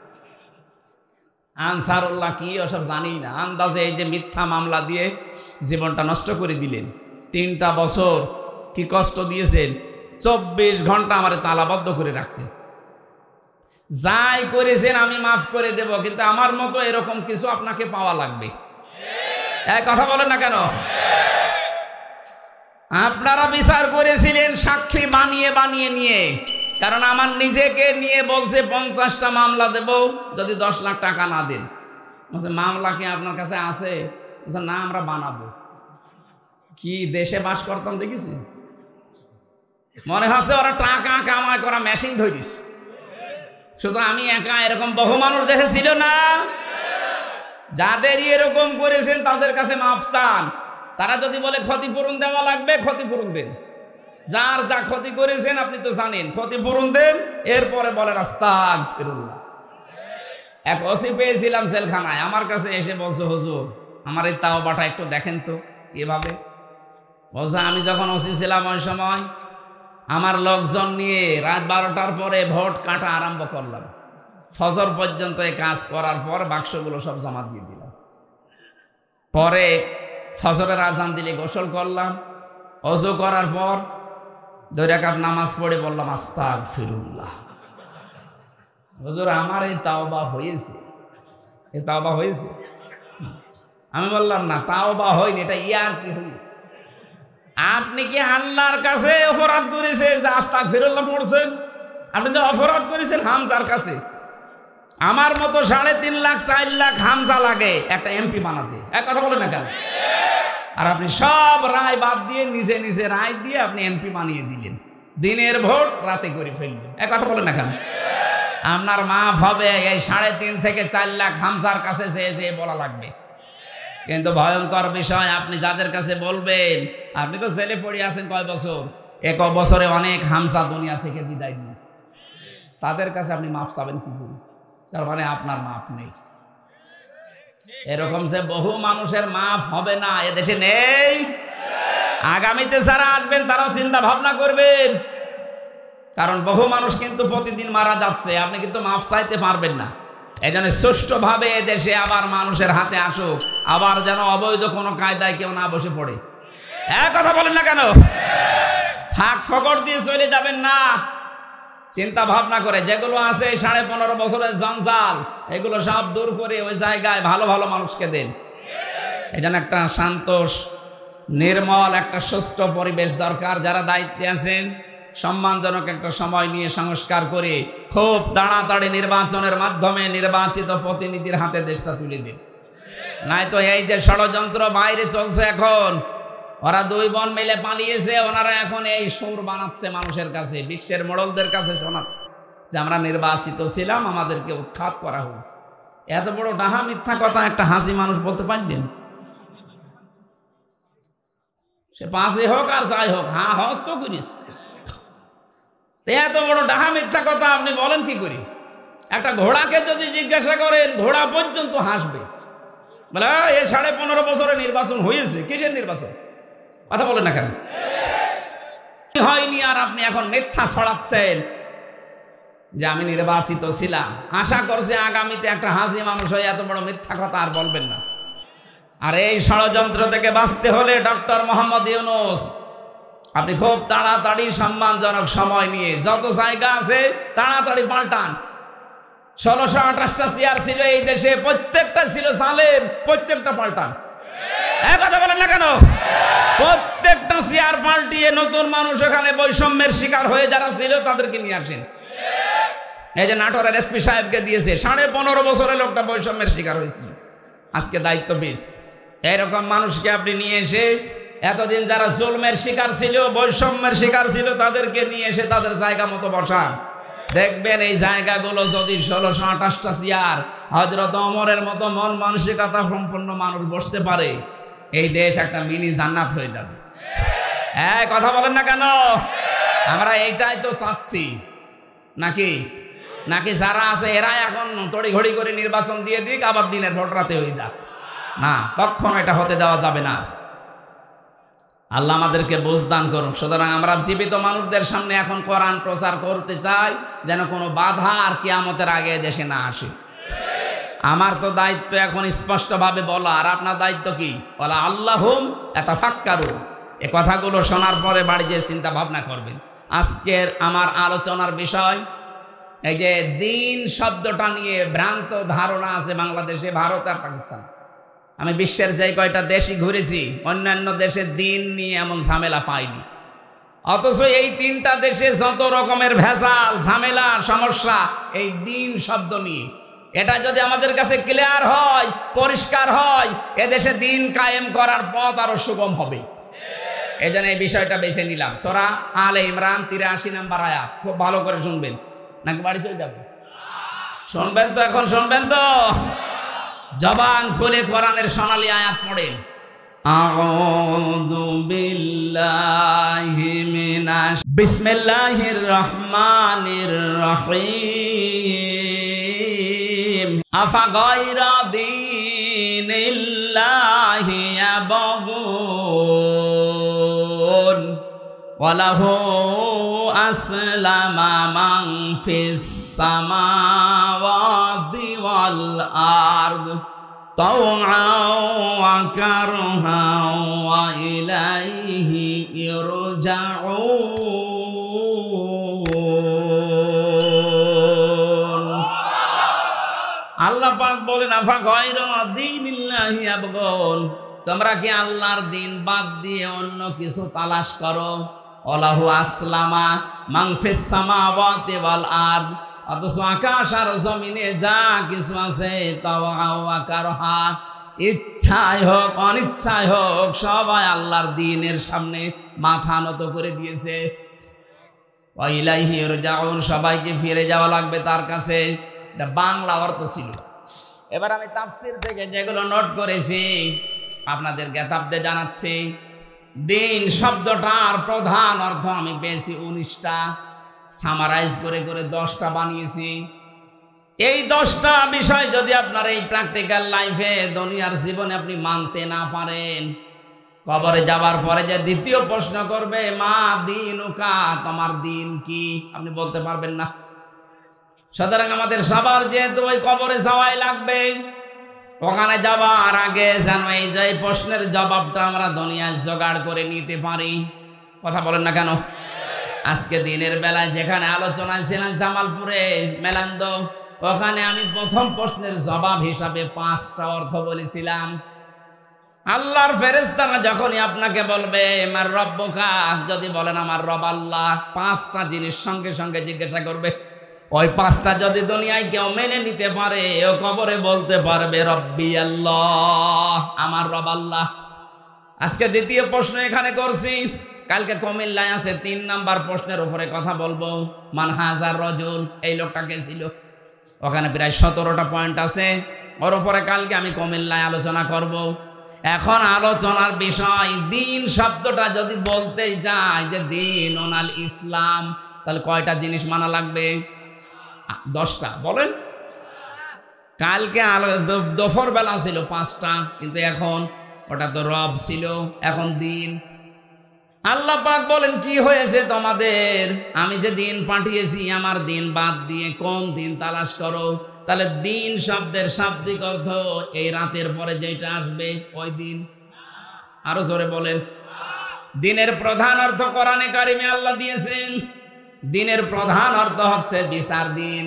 আনসারুল্লাহ কি, ওসব জানি না। আন্দাজে এই যে মিথ্যা মামলা দিয়ে জীবনটা নষ্ট করে দিলেন। 3টা বছর কি কষ্ট দিয়েছেন, 24 ঘন্টা আমার তালাবদ্ধ করে রাখতেন। যাই করেছেন আমি মাফ করে দেব, কিন্তু আমার মতো এরকম কিছু আপনাকে পাওয়া লাগবে। এক কথা বলেন না কেন? আপনারা বিচার করেছিলেন সাক্ষী বানিয়ে বানিয়ে নিয়ে, কারণ আমার নিজেকে নিয়ে বলছে 50টা মামলা দেব যদি 10 লাখ টাকা না দেন। মামলা কি আপনার কাছে আছে? না, আমরা বানাবো। কি দেশে বাস করতাম দেখেছি, মনে হচ্ছে ওরা টাকা কামাই করা মেশিন ধরিস। শুধু আমি একা, এরকম বহু মানুষ দেখেছিল না? যাদের এরকম করেছেন তাদের কাছে মাপ চান। তারা যদি বলে ক্ষতিপূরণ দেওয়া লাগবে, ক্ষতিপূরণ দেন। যার যা ক্ষতি করেছেন আপনি তো জানেন, ক্ষতিপূরণ দেন। এরপরে বলেন আস্তাগফিরুল্লাহ। এক ওসি পেয়েছিলাম জেলখানায়, আমার কাছে এসে বলছে, হুজুর আমার এই তাওবাটা একটু দেখেন তো কিভাবে। বলছে আমি যখন ওসি ছিলাম ওই সময় আমার লোকজন নিয়ে রাত 12টার পরে ভোট কাটা আরম্ভ করলাম। ফজর পর্যন্ত এই কাজ করার পর বাক্সগুলো সব জমা দিয়ে দিলাম। পরে ফজরের আজান দিলে গোসল করলাম, ওযু করার পর 2 রাকাত নামাজ পড়ে বললাম আস্তাগফিরুল্লাহ। হুজুর আমার এই তাওবা হয়েছে, এই তাওবা হয়েছে। আমি বললাম না, তাওবা হয়নি, এটা ইয়ার কি হয়েছে। আপনি কি আল্লাহর কাছে অপরাধ করেছেন যে আস্তাগফিরুল্লাহ পড়ছেন? আপনি তো অপরাধ করেছেন হামজার কাছে। আমার মতো 3.5 লাখ 4 লাখ হামজা লাগে একটা এমপি বানাতে, এক কথা বলে না কেন? আর আপনি সব রায় বাদ দিয়ে নিজে নিজে রায় দিয়ে আপনি এমপি বানিয়ে দিলেন। দিনের ভোট রাতে করে ফেললেন, এক কথা বলে না কেন? আপনার মাফ হবে এই 3.5 থেকে 4 লাখ হামজার কাছে যে বলা লাগবে। কিন্তু ভয়ঙ্কর বিষয়, আপনি যাদের কাছে বলবেন, আপনি তো জেলে পড়ে আছেন কয় বছর, 1 বছরে অনেক হামজা দুনিয়া থেকে বিদায় দিয়েছে। তাদের কাছে আপনি মাফ চাবেন কি করে? তার মানে আপনার মাফ নেই। এরকম যে বহু মানুষের মাফ হবে না এদেশে নেই। আগামীতে যারা আসবেন তারাও চিন্তা ভাবনা করবেন, কারণ বহু মানুষ কিন্তু প্রতিদিন মারা যাচ্ছে। আপনি কিন্তু মাফ চাইতে পারবেন না। এই জন্য সুষ্ঠুভাবে এদেশে আবার মানুষের হাতে আসুক, আবার যেন অবৈধ কোনো কায়দায় কেউ না বসে পড়ে। এক কথা বলেন না কেন? ফাঁক ফকর দিয়ে চলে যাবেন না। চিন্তা ভাবনা করে যেগুলো আছে 15.5 বছরের জঞ্জাল, এগুলো সব দূর করে ওই জায়গায় ভালো ভালো মানুষকে দেন। এই জন্য একটা শান্ত নির্মল একটা সুস্থ পরিবেশ দরকার। যারা দায়িত্বে আছেন সম্মানজনক একটা সময় নিয়ে সংস্কার করে খুব তাড়াতাড়ি নির্বাচনের মাধ্যমে নির্বাচিত প্রতিনিধির হাতে দেশটা তুলে দিন। নাই তো এই যে ষড়যন্ত্র বাইরে চলছে এখন, ওরা 2 বোন মিলে পালিয়েছে, ওনারা এখন এই সুর বানাচ্ছে মানুষের কাছে, বিশ্বের মোড়লদের কাছে শোনাচ্ছে যে আমরা নির্বাচিত ছিলাম, আমাদেরকে উৎখাত করা হয়েছে। এত বড় ডাহা মিথ্যা কথা একটা হাসি মানুষ বলতে পারবেন? সে 5 হোক আর যাই হোক, হ্যাঁ হস তো করিস। এত বড় ডাহা মিথ্যা কথা আপনি বলেন কি করি? একটা ঘোড়াকে যদি জিজ্ঞাসা করেন, ঘোড়া পর্যন্ত হাসবে, বলে এই 15.5 বছরে নির্বাচন হয়েছে। কিসের নির্বাচন? কথা বলেন না কেন? হয়নি, আর আপনি এখন মিথ্যা ছড়াচ্ছেন যে আমি নির্বাচিত ছিলাম। আশা করছে আগামীতে একটা হাসি মানুষ হয়ে এত বড় মিথ্যা কথা আর বলবেন না। আর এই ষড়যন্ত্র থেকে বাঁচতে হলে ডক্টর মোহাম্মদ ইউনূস আপনি খুব তাড়াতাড়ি সম্মানজনক সময় নিয়ে যত জায়গা আছে তাড়াতাড়ি পাল্টান। 1628টা চেয়ার ছিল এই দেশে, প্রত্যেকটা ছিল জালেম, প্রত্যেকটা পাল্টান। এক কথা বলেন না কেন? প্রত্যেকটা চেয়ার পাল্টিয়ে নতুন মানুষ এখানে বৈষম্যের শিকার হয়ে যারা ছিল তাদেরকে নিয়ে আসেন। এই যে নাটোরের এসপি সাহেবকে দিয়েছে, 15.5 বছরের লোকটা বৈষম্যের শিকার হয়েছিল, আজকে দায়িত্ব পেয়েছে। এরকম মানুষকে আপনি নিয়ে এসে এতদিন যারা জুলমের শিকার ছিল, বৈষম্যের শিকার ছিল, তাদেরকে নিয়ে এসে তাদের জায়গা মতো বসান। দেখবেন এই জায়গাগুলো যদি 1628টা চেয়ার হযরত ওমরের মতো মন মানসিকতা সম্পন্ন মানুষ বসতে পারে, এই দেশ একটা মিনি জান্নাত হয়ে যাবে। হ্যাঁ, কথা বলেন না কেন? আমরা এইটাই তো চাচ্ছি। নাকি নাকি যারা আছে এরা এখন তড়িঘড়ি করে নির্বাচন দিয়ে দিক, আবার দিনের ভোট রাতে হয়ে যাক? না, কখনো এটা হতে দেওয়া যাবে না। আল্লাহ আমাদেরকে বুঝদান করুন। সুতরাং আমরা জীবিত মানুষদের সামনে এখন কোরআন প্রচার করতে চাই, যেন কোনো বাধা আর কিয়ামতের আগে দেশে না আসে। আমার তো দায়িত্ব এখন স্পষ্টভাবে বলা, আর আপনার দায়িত্ব কি? বলা আল্লাহুম ইয়াতাফাক্কারুন। এই কথাগুলো শোনার পরে বাড়ি যেয়ে চিন্তা ভাবনা করবেন। আজকের আমার আলোচনার বিষয় এই যে দিন শব্দটা নিয়ে ভ্রান্ত ধারণা আছে বাংলাদেশে, ভারত আর পাকিস্তান। আমি বিশ্বের যে কয়টা দেশই ঘুরেছি, অন্যান্য দেশের দিন নিয়ে এমন ঝামেলা পাইনি। অথচ এই 3টা দেশে যত রকমের ভেজাল, ঝামেলা, সমস্যা এই দিন শব্দ নিয়ে। এটা যদি আমাদের কাছে ক্লিয়ার হয়, পরিষ্কার হয়, এদেশে দিন কায়েম করার পথ আরো সুগম হবে। এই জন্য এই বিষয়টা বেছে নিলাম। সূরা আলে ইমরান 83 নম্বর আয়াত, খুব ভালো করে শুনবেন, নাকি বাড়ি চলে যাবো? শুনবেন তো, এখন শুনবেন তো, জবান খুলে কোরআনের সোনালী আয়াত পড়েন। আউযু বিল্লাহি মিনাশ বিসমিল্লাহির রহমানির রহিম। আফা গায়রা দীনিল্লাহি ইয়াবগুন ওয়ালাহু আসলামা মান ফিস সামাওয়াতি ওয়াল আরদ তাওআন ওয়া কারহান ওয়া ইলাইহি ইরজাউন। আল্লাহ পাক বলেন, আফা গায়রা দীনিল্লাহি ইয়াবগুন, তোমরা কি আল্লাহর দিন বাদ দিয়ে অন্য কিছু তালাশ করো? ওয়ালাহু আসলামা মান ফিস সামাওয়াতি ওয়াল আরদ, অথচ আকাশ আর জমিনে যা কিছু আছে, তাওআন ওয়া কারহা, ইচ্ছায় হোক অনিচ্ছায় হোক, সবাই আল্লাহর দ্বীনের সামনে মাথা নত করে দিয়েছে। ওয়া ইলাইহি ইরজাউন, সবাইকে ফিরে যাওয়া লাগবে তার কাছে। এটা বাংলা অর্থ ছিল। এবার আমি তাফসীর থেকে যেগুলো নোট করেছি আপনাদের জ্ঞাতাব্দে জানাচ্ছি। দিন শব্দটার প্রধান অর্থ আমি পেয়েছি 19টা, সামারাইজ করে করে 10টা বানিয়েছি। এই 10টা বিষয় যদি আপনার এই প্র্যাকটিক্যাল লাইফে, দুনিয়ার জীবনে আপনি মানতে না পারেন, কবরে যাবার পরে যে দ্বিতীয় প্রশ্ন করবে, মা দীনুকা, তোমার দিন কি, আপনি বলতে পারবেন না। সুতরাং আমাদের সবার যেহেতু ওই কবরে যাওয়াই লাগবে, ওখানে যাবার আগে যেন এই যে প্রশ্নের জবাবটা আমরা দুনিয়ায় জোগাড় করে নিতে পারি। কথা বলেন না কেন? আজকে দিনের বেলায় যেখানে আলোচনায় ছিলাম জামালপুরে মেলান্দ, ওখানে আমি প্রথম প্রশ্নের জবাব হিসাবে 5টা অর্থ বলেছিলাম। আল্লাহর ফেরেশতারা যখনই আপনাকে বলবে আমার রব্বুকা, যদি বলেন আমার রব আল্লাহ, 5টা জিনিস সঙ্গে সঙ্গে জিজ্ঞাসা করবে। ওই 5টা যদি দুনিয়ায় কেউ মেনে নিতে পারে, ও কবরে বলতে পারবে রব্বি আল্লাহ, আমার রব আল্লাহ। আজকে দ্বিতীয় প্রশ্ন এখানে করছি, কালকে কুমিল্লায় আছে 3 নাম্বার প্রশ্নের উপরে কথা বলবো। মান হাজার রজুল, এই লোকটা কে ছিল? ওখানে প্রায় 17টা পয়েন্ট আছে, ওর উপরে কালকে আমি কুমিল্লায় আলোচনা করব। এখন আলোচনার বিষয়, দিন শব্দটা যদি বলতে যায় যে দিন ওনাল ইসলাম, তাহলে কয়টা জিনিস মানা লাগবে? 10টা। বলেন, কালকে দুপুর বেলা ছিল 5টা, কিন্তু এখন ওটা তো রব ছিল, এখন দিন। আল্লাহ পাক বলেন, কি হয়েছে তোমাদের? আমি যে দিন পাঠিয়েছি, আমার দিন বাদ দিয়ে কোন দিন তালাশ করো? তাহলে দিন শব্দের শাব্দিক অর্থ এই রাতের পরে যেটা আসবে ওই দিন। আরো জোরে বলেন। দিনের প্রধান অর্থ কোরআনে কারিমে আল্লাহ দিয়েছেন। দিনের প্রধান অর্থ হচ্ছে বিচার দিন।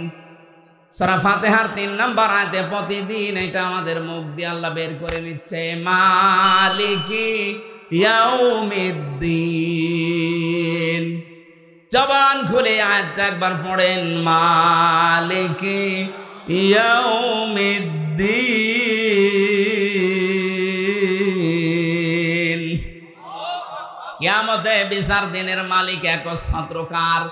সূরা ফাতিহার 3 নম্বর আয়াতে প্রতিদিন এটা আমাদের মুখ দিয়ে আল্লাহ বের করে নিচ্ছে, মালিকি ইয়াউমিদ্দিন। জবান খুলে আয়াতটা একবার পড়েন, মালিকি ইয়াউমিদ্দিন। কিয়ামতে বিচার দিনের মালিক একচ্ছত্র কার?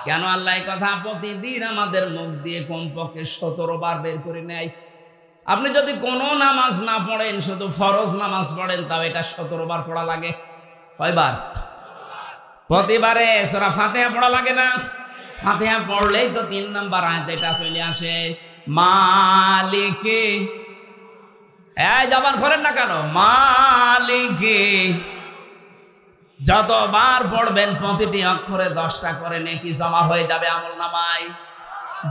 কেন আল্লাহ এই কথা প্রতিদিন আমাদের মুখ দিয়ে কমপক্ষে 17 বার বের করে নেয়? আপনি যদি কোনো নামাজ না পড়েন, শুধু ফরজ নামাজ পড়েন, তাও এটা 17 বার পড়া লাগে। কয়বার? প্রতিবারে সূরা ফাতিহা পড়া লাগে না? ফাতিহা পড়লেই তো 3 নম্বর আয়াত এটা চলে আসে, মালিকি। এই জবান খোলেন না কেন? মালিকি। যতবার পড়বেন প্রতিটি অক্ষরে 10টা করে নেকি জমা হয়ে যাবে আমলনামায়।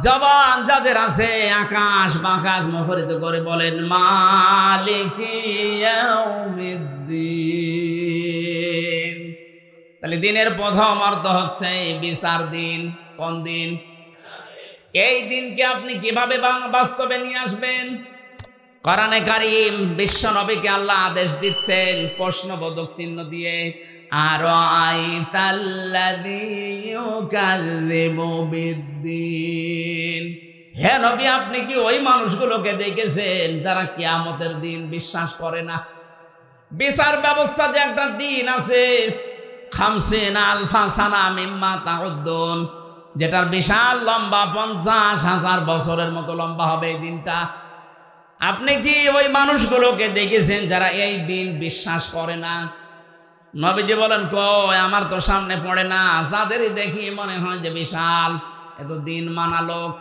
জবান যাদের আছে আকাশ বাকাশ মুখরিত করে বলেন, মালিকি ইয়াউমিদ্দিন। তাহলে দিনের প্রথম অর্থ হচ্ছে বিচার দিন। কোন দিন? এই দিনকে আপনি কিভাবে বাস্তবে নিয়ে আসবেন? কোরআনে কারীম বিশ্ব নবীকে আল্লাহ আদেশ দিচ্ছেন প্রশ্নবোধক চিহ্ন দিয়ে, আরাআইতাল্লাযী ইউকাযযিবু বিদ্দীন। হে নবী, আপনি কি ওই মানুষগুলোকে দেখেছেন যারা কিয়ামতের দিন বিশ্বাস করে না? বিচার ব্যবস্থা যে একটা দিন আছে, খামসিন আলফা সানা মিম্মা তাউদ্দুন, যেটার বিশাল লম্বা 50,000 বছরের মতো লম্বা হবে এই দিনটা। আপনি কি ওই মানুষগুলোকে দেখেছেন যারা এই দিন বিশ্বাস করে না? নবীজি বলেন, কই আমার তো সামনে পড়ে না, যাদেরই দেখি মনে হয় যে বিশাল এত দিন মানা লোক।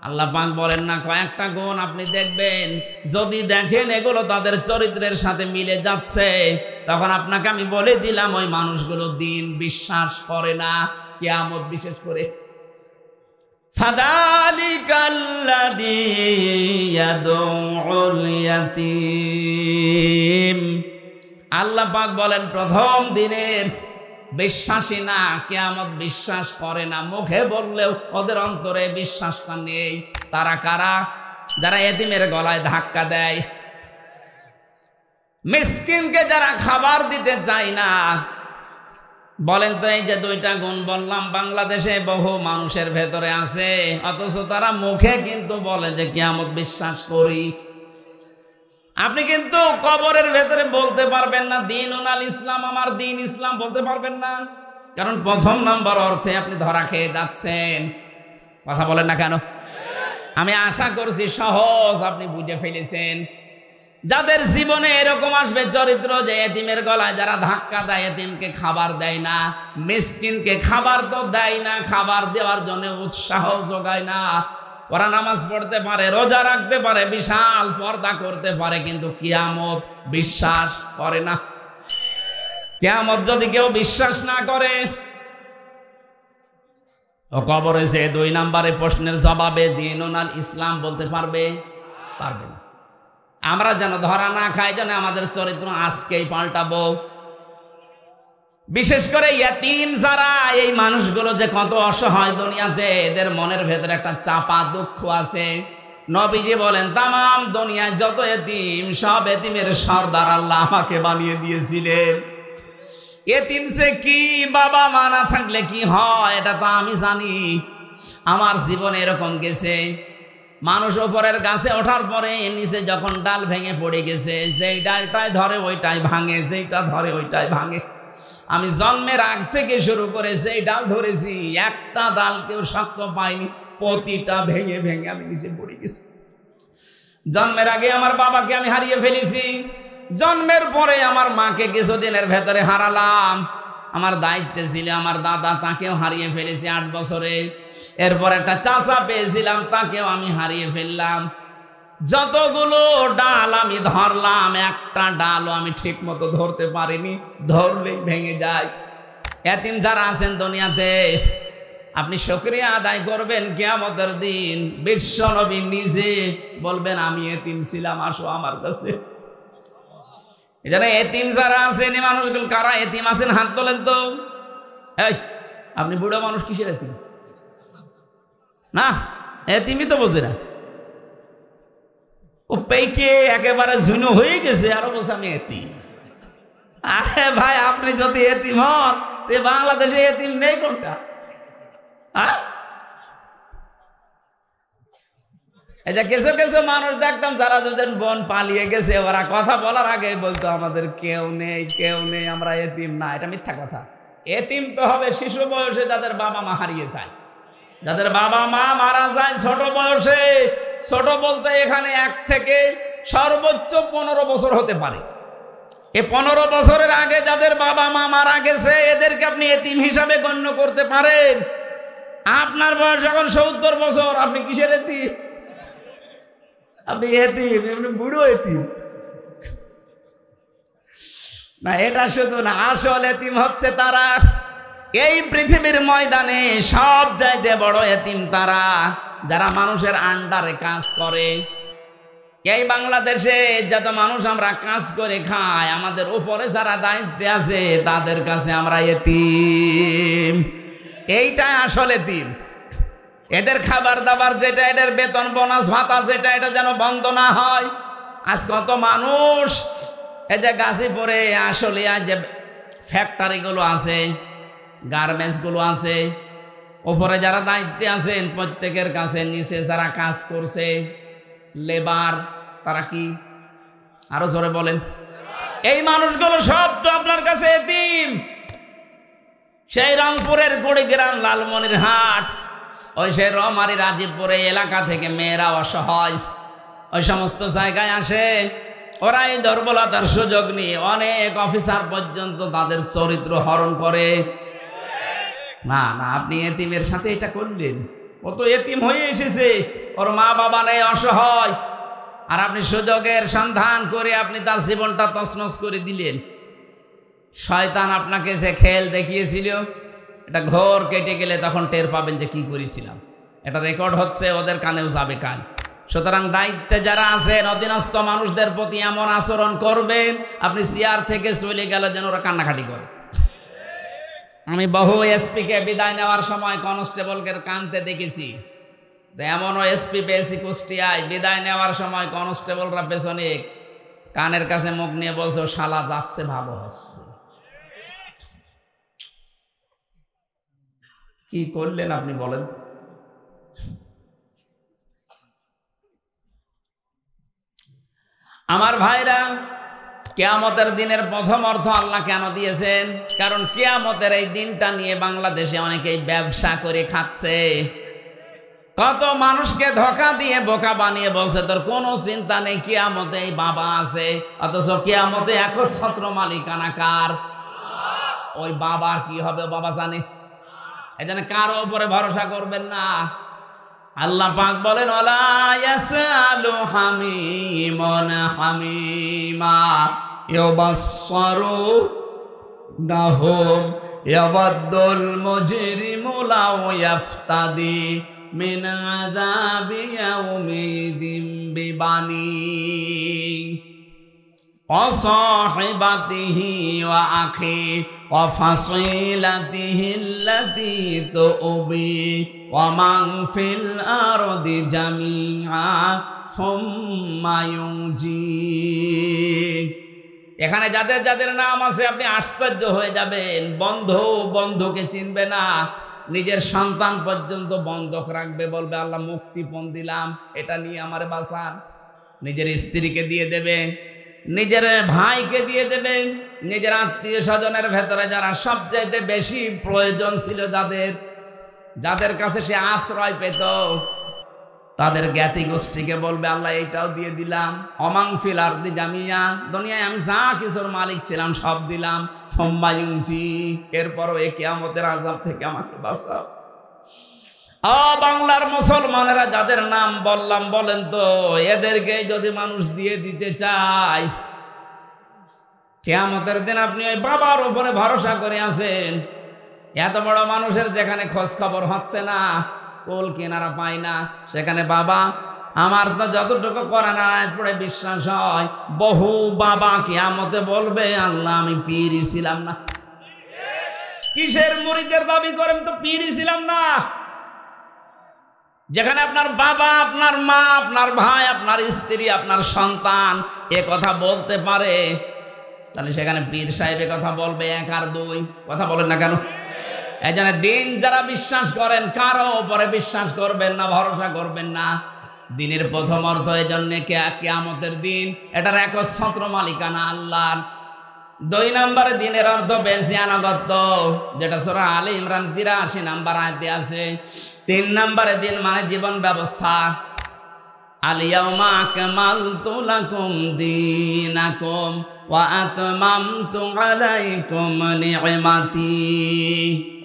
আল্লাহ পাক বলেন না, কয়েকটা গুণ আপনি দেখবেন, যদি দেখেন এগুলো তাদের চরিত্রের সাথে মিলে যাচ্ছে, তখন আপনাকে আমি বলে দিলাম ওই মানুষগুলো দিন বিশ্বাস করে না, কিয়ামত বিশেষ করে। ফাযালিকাল্লাযী ইয়াদউল ইয়াতীম, আল্লাহ পাক বলেন প্রথম দিনের বিশ্বাসী না, কিয়ামত বিশ্বাস করে না, মুখে বললেও ওদের অন্তরে বিশ্বাসটা নেই। তারা কারা? যারা এতিমের গলায় ধাক্কা দেয়, মিসকিনকে যারা খাবার দিতে চায় না। বলেন তো, এই যে দুইটা গুণ বললাম বাংলাদেশে বহু মানুষের ভেতরে আছে, অথচ তারা মুখে কিন্তু বলে যে কিয়ামত বিশ্বাস করি। আপনি কিন্তু কবরের ভেতরে বলতে পারবেন না দীনুল ইসলাম, আমার দিন ইসলাম বলতে পারবেন না, কারণ প্রথম নম্বর অর্থে আপনি ধরা খেয়ে যাচ্ছেন। কথা বলেন না কেন? আমি আশা করছি সহজ আপনি বুঝে ফেলেছেন। যাদের জীবনে এরকম আসবে চরিত্র যে এতিমের গলায় যারা ধাক্কা দেয়, এতিমকে খাবার দেয় না, মিসকিনকে খাবার তো দেয় না, খাবার দেওয়ার জন্য উৎসাহ যোগায় না। ওরা নামাজ পড়তে পারে, রোজা রাখতে পারে, বিশাল পর্দা করতে পারে, কিন্তু কিয়ামত বিশ্বাস করে না। কিয়ামত যদি কেউ বিশ্বাস না করে, ও কবরে যে 2 নম্বরে প্রশ্নের জবাবে দীনুল ইসলাম বলতে পারবে না। আমরা যেন ধরা না খাই, যেন আমাদের চরিত্র আজকেই পাল্টাবো। বিশেষ করে ইয়াতীম যারা, এই মানুষগুলো যে কত অসহায় দুনিয়াতে, এদের মনের ভেতরে একটা চাপা দুঃখ আছে। নবীজি বলেন, তামাম দুনিয়ায় যত এতিম, সব এতিমের সর্দার আল্লাহ আমাকে বানিয়ে দিয়েছিলেন। এতিম সে কি, বাবা মা না থাকলে কি হয় এটা তো আমি জানি। আমার জীবনে এরকম গেছে, মানুষ ওপরের গাছে ওঠার পরে নিচে যখন ডাল ভেঙে পড়ে গেছে, যেই ডালটায় ধরে ওইটাই ভাঙে, যেইটা ধরে ওইটাই ভাঙে। আমি জন্মের আগ থেকে শুরু করে যেই ডাল ধরেছি, একটা ডাল কেউ শক্ত পাইনি, প্রতিটা ভেঙে ভেঙে আমি নিচে পড়ে গেছি। জন্মের আগে আমার বাবাকে আমি হারিয়ে ফেলেছি, জন্মের পরে আমার মাকে কিছুদিনের ভেতরে হারালাম। আমার দায়িত্বে ছিল আমার দাদা, তাকেও হারিয়ে ফেলেছি 8 বছরে। এরপর একটা চাচা পেয়েছিলাম, তাকেও আমি হারিয়ে ফেললাম। যতগুলো ডাল আমি ধরলাম, একটা ডালও আমি ঠিক মতো ধরতে পারিনি, ধরলেই ভেঙে যায়। এতিম যারা আছেন দুনিয়াতে, আপনি শুকরিয়া আদায় করবেন কিয়ামতের দিন। বিশ্ব নবী নিজে বলবেন, আমি এতিম ছিলাম, আসো আমার কাছে। এখানে এতিম যারা আছেন, এই মানুষগুলো কারা এতিম আছেন হাত তোলেন তো। এই আপনি বুড়ো মানুষ, কিসের এতিম? না, এতিমই তো বোঝে না। ও পেকে একেবারে ঝুনো হয়ে গেছে, আরো বলছে আমি এতিম। আরে ভাই, আপনি যদি এতিম হন, বাংলাদেশে এতিম নেই কোনটা? এই যে কিছু কিছু মানুষ দেখতাম যারা দুজন বোন পালিয়ে গেছে, ওরা কথা বলার আগে বলতো আমাদের কেউ নেই, কেউ নেই, আমরা এতিম না। এটা মিথ্যা কথা। এতিম তো হবে শিশু বয়সে, যাদের বাবা মা হারিয়ে যায়, যাদের বাবা মা মারা যায় ছোট বয়সে। ছোট বলতে এখানে 1 থেকে সর্বোচ্চ 15 বছর হতে পারে। এই 15 বছরের আগে যাদের বাবা মা মারা গেছে, এদেরকে আপনি এতিম হিসাবে গণ্য করতে পারেন। আপনার বয়স যখন 70 বছর, আপনি কিসের এতিম? আপনি এতিম, এমনি বুড়ো এতিম না। এটা শুধু না, আসল এতিম হচ্ছে তারা, এই পৃথিবীর ময়দানে সব চাইতে বড় এতিম তারা, যারা মানুষের আন্ডারে কাজ করে। এই বাংলাদেশে যত মানুষ আমরা কাজ করে খাই, আমাদের উপরে যারা দায়িত্বে আছে তাদের কাছে আমরা এতিম। এইটাই আসল এতিম। এদের খাবার দাবার যেটা, এদের বেতন বোনাস ভাতা যেটা, এটা যেন বন্ধ না হয়। আজ কত মানুষ এই যে গাজীপুরে আসলে যে ফ্যাক্টরিগুলো আছে, গার্মেন্টসগুলো আছে, ওপরে যারা দায়িত্বে আছেন প্রত্যেকের কাছে নিচে যারা কাজ করছে লেবার, তারা কি? আরো জোরে বলেন। এই মানুষগুলো সব তো আপনার কাছে এতিম। সেই রংপুরের কুড়িগ্রাম, লালমনিরহাট, ওই সেই রমারি, রাজীবপুরে এলাকা থেকে মেয়েরা অসহায় ওই সমস্ত জায়গায় আসে। ওরা এই দুর্বলতার সুযোগ নিয়ে অনেক অফিসার পর্যন্ত তাদের চরিত্র হরণ করে। না না, আপনি এতিমের সাথে এটা করলেন। ও তো এতিম হয়ে এসেছে, ওর মা বাবা নেই, অসহায়, আর আপনি সুযোগের সন্ধান করে আপনি তার জীবনটা তছনছ করে দিলেন। শয়তান আপনাকে যে খেল দেখিয়েছিল, এটা ঘোর কেটে গেলে তখন টের পাবেন যে কি করেছিলাম। এটা রেকর্ড হচ্ছে, ওদের কানেও যাবে কাল। সুতরাং দায়িত্বে যারা আছেন, অধীনস্থ মানুষদের প্রতি এমন আচরণ করবেন আপনি চেয়ার থেকে চলে গেলে যেন ওরা কান্নাকাটি করে। আমি বহু এসপিকে বিদায় নেওয়ার সময় কনস্টেবলকে কানতে দেখেছি। এমনও এসপি পেয়েছি কুষ্টিয়ায়, বিদায় নেওয়ার সময় কনস্টেবলরা পেছনে কানের কাছে মুখ নিয়ে বলছে, ও শালা যাচ্ছে ভালো হচ্ছে। কি করলেন আপনি বলেন? আমার ভাইরা, কিয়ামতের দিনের প্রথম অর্থ আল্লাহ কেন দিয়েছেন? কারণ কিয়ামতের এই দিনটা নিয়ে বাংলাদেশে অনেকেই ব্যবসা করে খাচ্ছে। কত মানুষকে ধোঁকা দিয়ে বোকা বানিয়ে বলছে তোর কোনো চিন্তা নেই, কিয়ামতে এই বাবা আছে, অথচ কিয়ামতে একচ্ছত্র মালিকানা কার? ওই বাবা কি হবে বাবা জানে। এই জন্য কারো উপরে ভরসা করবেন না। আল্লাহ পাক বলেন, ওয়ালা ইয়াসালু হামিমুন হামিমা ইউবাসসিরুনাহুম ইয়াওয়াদ্দুল মুজরিমু লাউ ইয়াফতাদি মিন আযাবি ইয়াউমিদিন বিবানি ওয়া সাহিবাতিহি ওয়া আখি ওয়া ফাসিলাতিহি আল্লাতী তুবি ওয়া মান ফিল আরদি জামিআ সুম্মা ইউজি। এখানে যাদের যাদের নাম আছে আপনি আশ্চর্য হয়ে যাবেন। বন্ধুকে চিনবে না, নিজের সন্তান পর্যন্ত বন্ধক রাখবে, বলবে আল্লাহ মুক্তিপণ দিলাম, এটা নিয়ে আমার বাঁচান। নিজের স্ত্রীকে দিয়ে দেবে, নিজের ভাইকে দিয়ে দেবে, নিজের আত্মীয় স্বজনের ভেতরে যারা সবচাইতে বেশি প্রয়োজন ছিল, যাদের কাছে সে আশ্রয় পেত, তাদের জ্ঞাতি গোষ্ঠীকে বলবে আল্লাহ এইটাও দিয়ে দিলাম। অমাং ফিল আরদি জামিয়া, দুনিয়ায় আমি যা কিছুর মালিক ছিলাম সব দিলাম। সম্মায়ুঞ্চি, এরপরও এই কিয়ামতের আযাব থেকে আমাকে বাঁচাও। বাংলার মুসলমানেরা যাদের নাম বললাম, বলেন তো এদেরকে যদি মানুষ দিয়ে দিতে চায়, কিয়ামতের দিন আপনি ওই বাবার উপরে ভরসা করে আছেন। এত বড় মানুষের যেখানে খোঁজ খবর হচ্ছে না, কোল কিনারা পায় না, সেখানে বাবা আমার তো যতটুকু কোরআন আয়াত পড়ে বিশ্বাস হয়, বহু বাবা কিয়ামতে বলবে আল্লাহ আমি পীরই ছিলাম না। কিসের মুরিদের দাবি করেন? তো পীরই ছিলাম না। যেখানে আপনার বাবা, আপনার মা, আপনার ভাই, আপনার স্ত্রী, আপনার সন্তান এ কথা বলতে পারে, তাহলে সেখানে পীর সাহেব কথা বলবে এক আর দুই? কথা বলেন না কেন? এই জন্য দিন যারা বিশ্বাস করেন, কারো উপরে বিশ্বাস করবেন না, ভরসা করবেন না। দিনের প্রথম অর্থ এই জন্য কিয়ামতের দিন, এটার একচ্ছত্র মালিকানা আল্লাহর। 2 নম্বরে দিনের অর্থ বেশি আনুগত্য, যেটা সূরা আলে ইমরান 83 নম্বর আয়াতে আছে। 3 নম্বরে দিন মানে জীবন ব্যবস্থা। আল ইয়াউমা আকমালতু লাকুম দীনাকুম ওয়া আতমামতু আলাইকুম নি'মাতি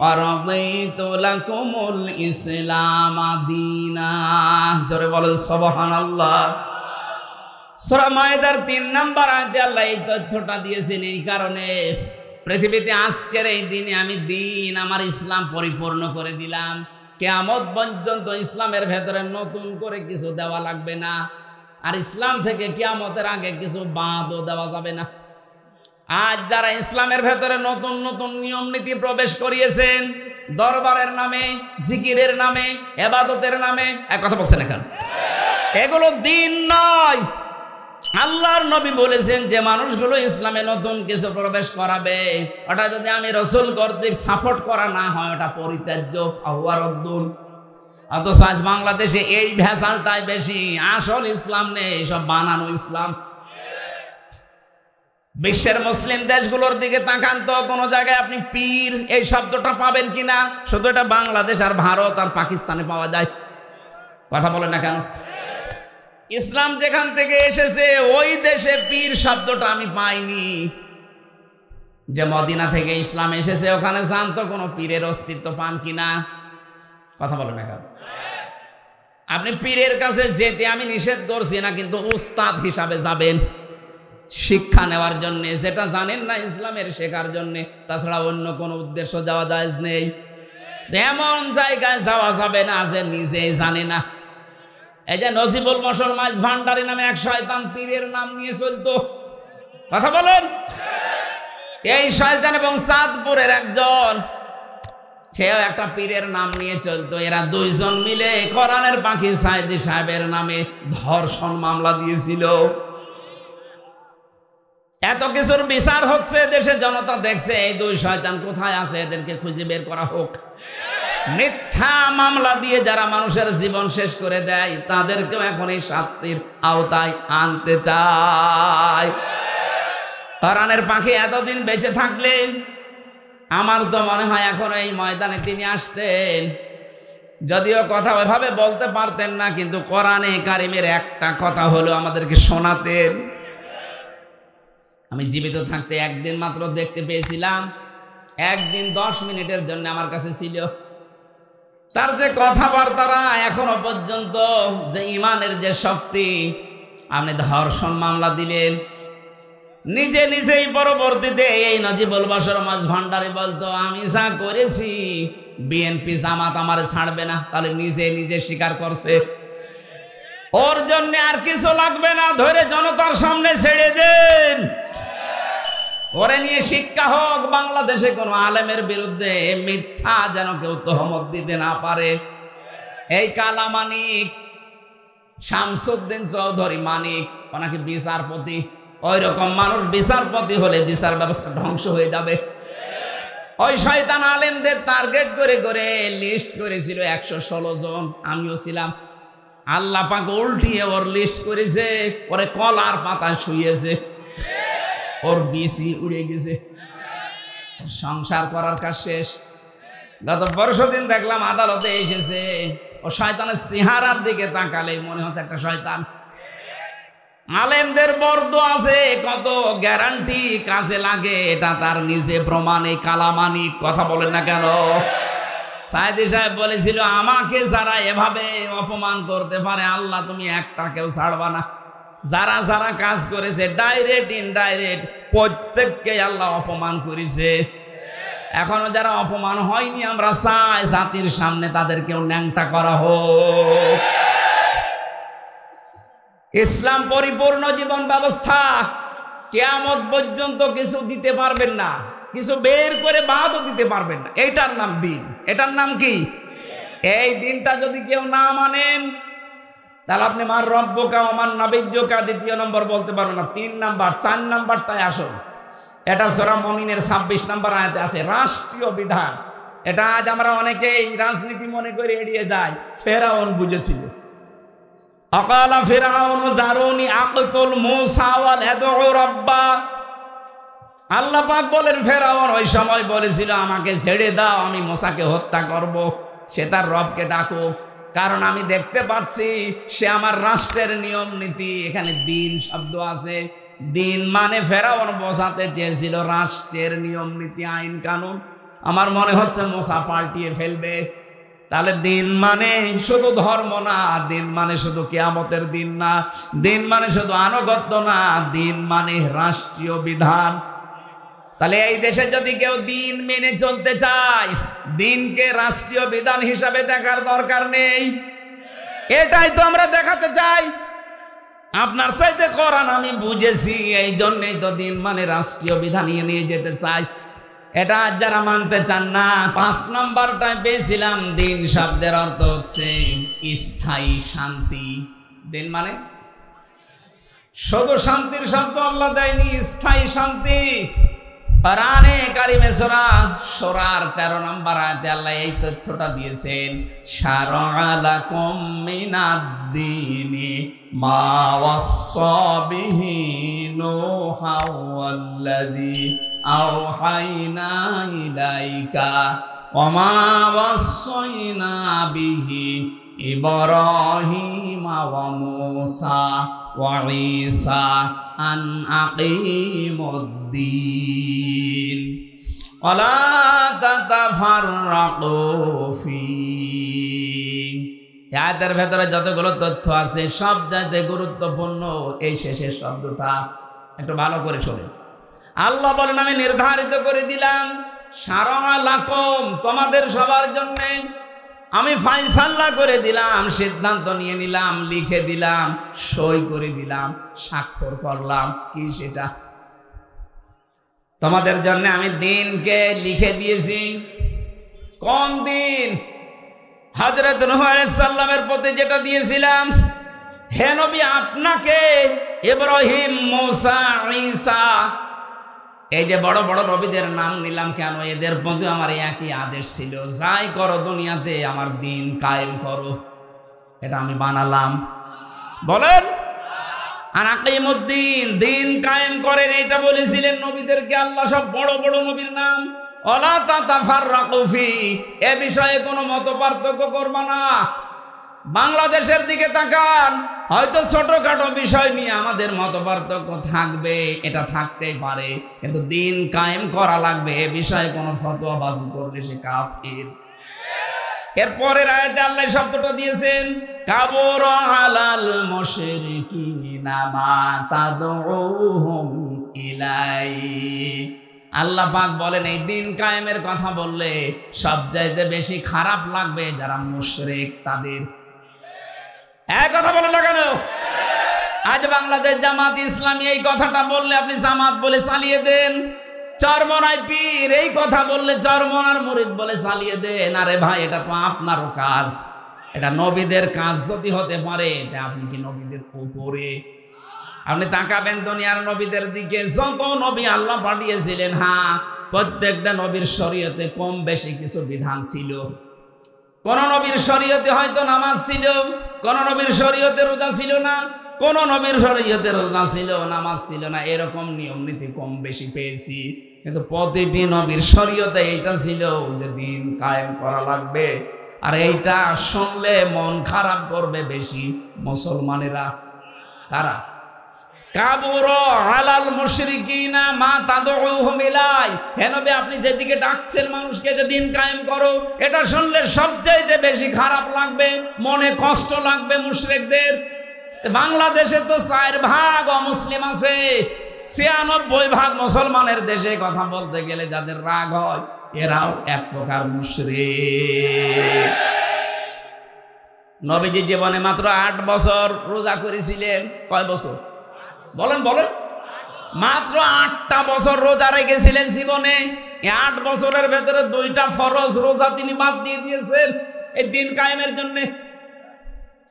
ওয়া রাদিতু লাকুমুল ইসলাম দীনা। জোরে বলেন সুবহানাল্লাহ। সূরা মায়েদার 3 নম্বর আয়াতে আল্লাহ এই তথ্যটা দিয়েছেন। এই কারণে পৃথিবীতে আজকের এই দিনে আমি দিন আমার ইসলাম পরিপূর্ণ করে দিলাম। কিয়ামত পর্যন্ত ইসলামের ভেতরে নতুন করে কিছু দেওয়া লাগবে না। আর ইসলাম থেকে কিয়ামতের আগে কিছু বাদও দেওয়া যাবে না। আজ যারা ইসলামের ভেতরে নতুন নতুন নিয়ম নীতি প্রবেশ করিয়েছেন, দরবারের নামে, জিকিরের নামে, ইবাদতের নামে, এক কথা বলছেন এখন, এগুলো দিন নয়। আল্লাহর নবী বলেছেন যে মানুষগুলো ইসলামে নতুন কিছু প্রবেশ করাবে, ওটা যদি আমি রাসূল কর্তৃক সাপোর্ট করা না হয়, ওটা পরিত্যাজ্য, ফাহুয়া রদ্দুন। অথচ আজ বাংলাদেশে এই ভেজালটাই বেশি। আসল ইসলাম নেই, সব বানানো ইসলাম। বিশ্বের মুসলিম দেশগুলোর দিকে তাকান তো, কোনো জায়গায় আপনি পীর এই শব্দটা পাবেন কিনা? শুধু এটা বাংলাদেশ আর ভারত আর পাকিস্তানে পাওয়া যায়। কথা বলে না কেন? ইসলাম যেখান থেকে এসেছে ওই দেশে পীর শব্দটা আমি পাইনি। যে মদিনা থেকে ইসলাম এসেছে ওখানে যান তো, কোনো পীরের অস্তিত্ব পান কিনা? কথা বলে না কেন? আপনি পীরের কাছে যেতে আমি নিষেধ করছি না, কিন্তু উস্তাদ হিসাবে যাবেন, শিক্ষা নেওয়ার জন্য, যেটা জানেন না ইসলামের শেখার জন্য, তাছাড়া অন্য কোনো উদ্দেশ্য যাওয়া জায়েজ নেই। এমন জায়গায় যাওয়া যাবে না যে নিজেই জানে না। এই যে নজিবুল মশর মাইজ ভান্ডারী নামে এক শয়তান পীরের নাম নিয়ে চলতো, কথা বলেন, এই শয়তান এবং চাঁদপুরের একজন, সেও একটা পীরের নাম নিয়ে চলতো। এরা দুইজন মিলে কোরআনের পাখি সাইদি সাহেবের নামে ধর্ষণ মামলা দিয়েছিল। এত কিছুর বিচার হচ্ছে, দেশে জনতা দেখছে এই দুই শয়তান কোথায় আছে, এদেরকে খুঁজে বের করা হোক। মিথ্যা মামলা দিয়ে যারা মানুষের জীবন শেষ করে দেয় তাদেরকেও এখন এই শাস্তির আওতায় আনতে চায়। কোরআনের পাখি এতদিন বেঁচে থাকলেন, আমার তো মনে হয় এখন এই ময়দানে তিনি আসতেন। যদিও কথা ওইভাবে বলতে পারতেন না, কিন্তু কোরআনে কারিমের একটা কথা হলো আমাদেরকে শোনাতেন। আমি জীবিত থাকতে একদিন মাত্র দেখতে পেয়েছিলাম, একদিন 10 মিনিটের জন্য আমার কাছে ছিল। তার যে কথাবার্তারা এখনো পর্যন্ত, যে ইমানের যে শক্তি। আপনি ধর্ষণ মামলা দিলেন, নিজে নিজেই পরবর্তীতে এই নজিবুল বশর মাঝ ভান্ডারী বলতো আমি যা করেছি বিএনপি জামাত আমারে ছাড়বে না, তাহলে নিজে নিজে স্বীকার করছে। ওর জন্য আর কিছু লাগবে না, ধরে জনতার সামনে ছেড়ে দেন, ওরে নিয়ে শিক্ষা হোক। বাংলাদেশে কোনো আলেমের বিরুদ্ধে মিথ্যা যেন কেউ তহমত দিতে না পারে। এই কালা মানিক, শামসুদ্দিন চৌধুরী মানিক, ওনাকে বিচারপতি, ওই রকম মানুষ বিচারপতি হলে বিচার ব্যবস্থা ধ্বংস হয়ে যাবে। ওই শয়তান আলেমদের টার্গেট করে করে লিস্ট করেছিল 116 জন, আমিও ছিলাম। আল্লাহ পাক উল্টিয়ে ওর লিস্ট করেছে, ওরে কলার পাতা শুয়েছে, ওর বিসি উড়ে গেছে, সংসার করার কাজ শেষ। গত পরশুদিন দেখলাম আদালতে এসেছে, ও শয়তানের চেহারার দিকে তাকালে মনে হচ্ছে একটা শয়তান। আলেমদের বর্দ আছে, কত গ্যারান্টি কাজে লাগে এটা তার নিজে প্রমাণ। এই কালামানিক, কথা বলেন না কেন? সাইদি সাহেব বলেছিল আমাকে যারা এভাবে অপমান করতে পারে আল্লাহ তুমি একটাকেও ছাড়বা না। যারা যারা কাজ করেছে ডাইরেক্ট ইনডাইরেক্ট প্রত্যেককে আল্লাহ অপমান করেছে। এখনো যারা অপমান হয়নি আমরা চাই জাতির সামনে তাদেরকেও ন্যাংটা করা হোক। ইসলাম পরিপূর্ণ জীবন ব্যবস্থা, কিয়ামত পর্যন্ত কিছু দিতে পারবেন না, কিছু বের করে বাদও দিতে পারবেন না। এইটার নাম দিন। এটার নাম কি? এই দিনটা যদি কেউ না মানেন তাহলে আপনি মার রব্বকা ওমান নাবিয়্যুকা 2 নম্বর বলতে পারবেন না, 3 নাম্বার 4 নাম্বারটাই আসল। এটা সূরা মুমিনের 26 নম্বর আয়াতে আছে, রাষ্ট্রীয় বিধান। এটা আজ আমরা অনেকেই রাজনীতি মনে করে এড়িয়ে যাই। ফেরাউন বুঝেছিল, আকালা ফিরাউন যারুনি আকতুল মূসা ওয়াল আদউ রাব্বা। আল্লাহ পাক বলেন ফেরাউন ওই সময় বলেছিল আমাকে ছেড়ে দাও, আমি মূসাকে হত্যা করব, সে তার রবকে ডাকো, কারণ আমি দেখতে পাচ্ছি সে আমার রাষ্ট্রের নিয়ম নীতি। এখানে দিন শব্দ আছে, দিন মানে ফেরাউন বোঝাতে চেয়েছিল রাষ্ট্রের নিয়ম নীতি আইন কানুন। আমার মনে হচ্ছে মূসা পাল্টিয়ে ফেলবে। তাহলে দিন মানে শুধু ধর্ম না, দিন মানে শুধু কিয়ামতের দিন না, দিন মানে শুধু আনুগত্য না, দিন মানে রাষ্ট্রীয় বিধান। তাহলে এই দেশে যদি কেউ দিন মেনে চলতে চায়, দিনকে রাষ্ট্রীয় বিধান হিসাবে দেখার দরকার নেই। এটাই তো আমরা দেখাতে চাই। আপনার চাইতে কোরআন আমি বুঝেছি, এই জন্যই তো দিন মানে রাষ্ট্রীয় বিধান নিয়ে যেতে চাই। এটা যারা মানতে চান না। 5 নম্বরটায় পেয়েছিলাম দিন শব্দের অর্থ হচ্ছে স্থায়ী শান্তি। দিন মানে শুধু শান্তির শব্দ আল্লাহ দেয়নি, স্থায়ী শান্তি। কোরআনে কারিমে সূরা সূরার 13 নম্বর আয়াতে আল্লাহ এই তথ্যটা দিয়েছেন, শারআ লাকুম মিনাদ-দীনি মা ওয়াসসা বিহি নূহা ওয়াল্লাযী আওহাইনা ইলাইকা ওয়া মা ওয়াসাইনা বিহি ইব্রাহিমা ওয়া মূসা ওয়া ঈসা আন আকিমুদ্দীন ওয়া লা তাতাফাররাকু ফীহি। আয়াতের ভেতরে যতগুলো তথ্য আছে সব চাইতে গুরুত্বপূর্ণ এই শেষের শব্দটা, একটু ভালো করে শোনেন। আল্লাহ বলেন, আমি নির্ধারিত করে দিলাম, শারআ লাকুম, তোমাদের সবার জন্য আমি ফায়সালা করে দিলাম, সিদ্ধান্ত নিয়ে নিলাম, লিখে দিলাম, সই করে দিলাম, স্বাক্ষর করলাম। কি সেটা? তোমাদের জন্য আমি দিনকে লিখে দিয়েছি। কোন দিন? হযরত নূহ আলাইহিস সালামের প্রতি যেটা দিয়েছিলাম, হে নবী আপনাকে ইব্রাহিম, মূসা, ঈসা, এই যে বড় বড় নবীদের নাম নিলাম কেন? এদের প্রতি আমার একই আদেশ ছিল, যাই করো দুনিয়াতে আমার দিন কায়েম করো। এটা আমি বানালাম। বলেন, আর আকিমুদ্দিন, দিন কায়েম করেন, এটা বলেছিলেন নবীদেরকে আল্লাহ। সব বড় বড় নবীর নাম। ওয়ালা তাতাফাররাকু ফি, এ বিষয়ে কোনো মত পার্থক্য করবা না। বাংলাদেশের দিকে তাকান, হয়তো ছোটখাটো বিষয় নিয়ে আমাদের মত পার্থক্য থাকবে, এটা থাকতেই পারে, কিন্তু দিন কায়েম করা লাগবে, এ বিষয়ে কোনো ফতোয়াবাজি করলে সে কাফির। এরপরের আয়াতে আল্লাহ শব্দটা দিয়েছেন, কাবুরা আলাল মুশরিকিনা মা তাদউহুম ইলাই। আল্লাহ পাক বলেন, এই দিন কায়েমের কথা বললে সবচাইতে বেশি খারাপ লাগবে যারা মুশরিক তাদের। এক কথা বলে না কেন? আজ বাংলাদেশ জামাত ইসলামী এই কথাটা বললে আপনি জামাত বলে চালিয়ে দেন, চরমনাই পীর এই কথা বললে চরমনার মুরিদ বলে চালিয়ে দেন। আরে ভাই, এটা তো আপনারও কাজ, এটা নবীদের কাজ যদি হতে পারে, আপনি কি নবীদের উপরে? আপনি তাকাবেন দুনিয়ার নবীদের দিকে, যত নবী আল্লাহ পাঠিয়েছিলেন, হ্যাঁ প্রত্যেকটা নবীর শরীয়তে কম বেশি কিছু বিধান ছিল। কোন নবীর শরীয়তে হয়তো নামাজ ছিল, কোন নবীর শরীয়তে রোজা ছিল না, কোন নবীর শরীয়তে রোজা ছিল নামাজ ছিল না, এরকম নিয়ম নীতি কম বেশি পেয়েছি। কিন্তু প্রতিটি নবীর শরীয়তে এইটা ছিল যে দিন কায়েম করা লাগবে। আর এইটা শুনলে মন খারাপ করবে বেশি মুসলমানেরা। কারা? কাবুরা আলাল মুশরিকিনা মা তাদউহুম ইলাই। হে নবী, আপনি যেদিকে ডাকছেন মানুষকে যে দিন কায়েম করো, এটা শুনলে সবচাইতে বেশি খারাপ লাগবে, মনে কষ্ট লাগবে মুশরিকদের। বাংলাদেশে তো 4 ভাগ অমুসলিম আছে, 96 ভাগ মুসলমানের দেশে কথা বলতে গেলে যাদের রাগ হয়, এরাও এক প্রকার মুশরিক। নবীজি জীবনে মাত্র 8 বছর রোজা করেছিলেন। কয় বছর? বলেন বলেন। মাত্র 8টা বছর রোজা রেখেছিলেন জীবনে। 8 বছরের ভেতরে 2টা ফরজ রোজা তিনি বাদ দিয়ে দিয়েছেন এই দিন কায়েমের জন্য।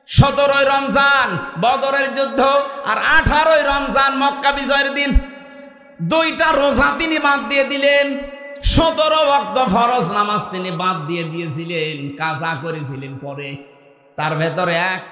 17ই রমজান বদরের যুদ্ধ, আর 18ই রমজান মক্কা বিজয়ের দিন, 2টা রোজা তিনি বাদ দিয়ে দিলেন। 17 ওয়াক্ত ফরজ নামাজ তিনি বাদ দিয়ে দিয়েছিলেন, কাজা করেছিলেন পরে। তার ভেতরে এক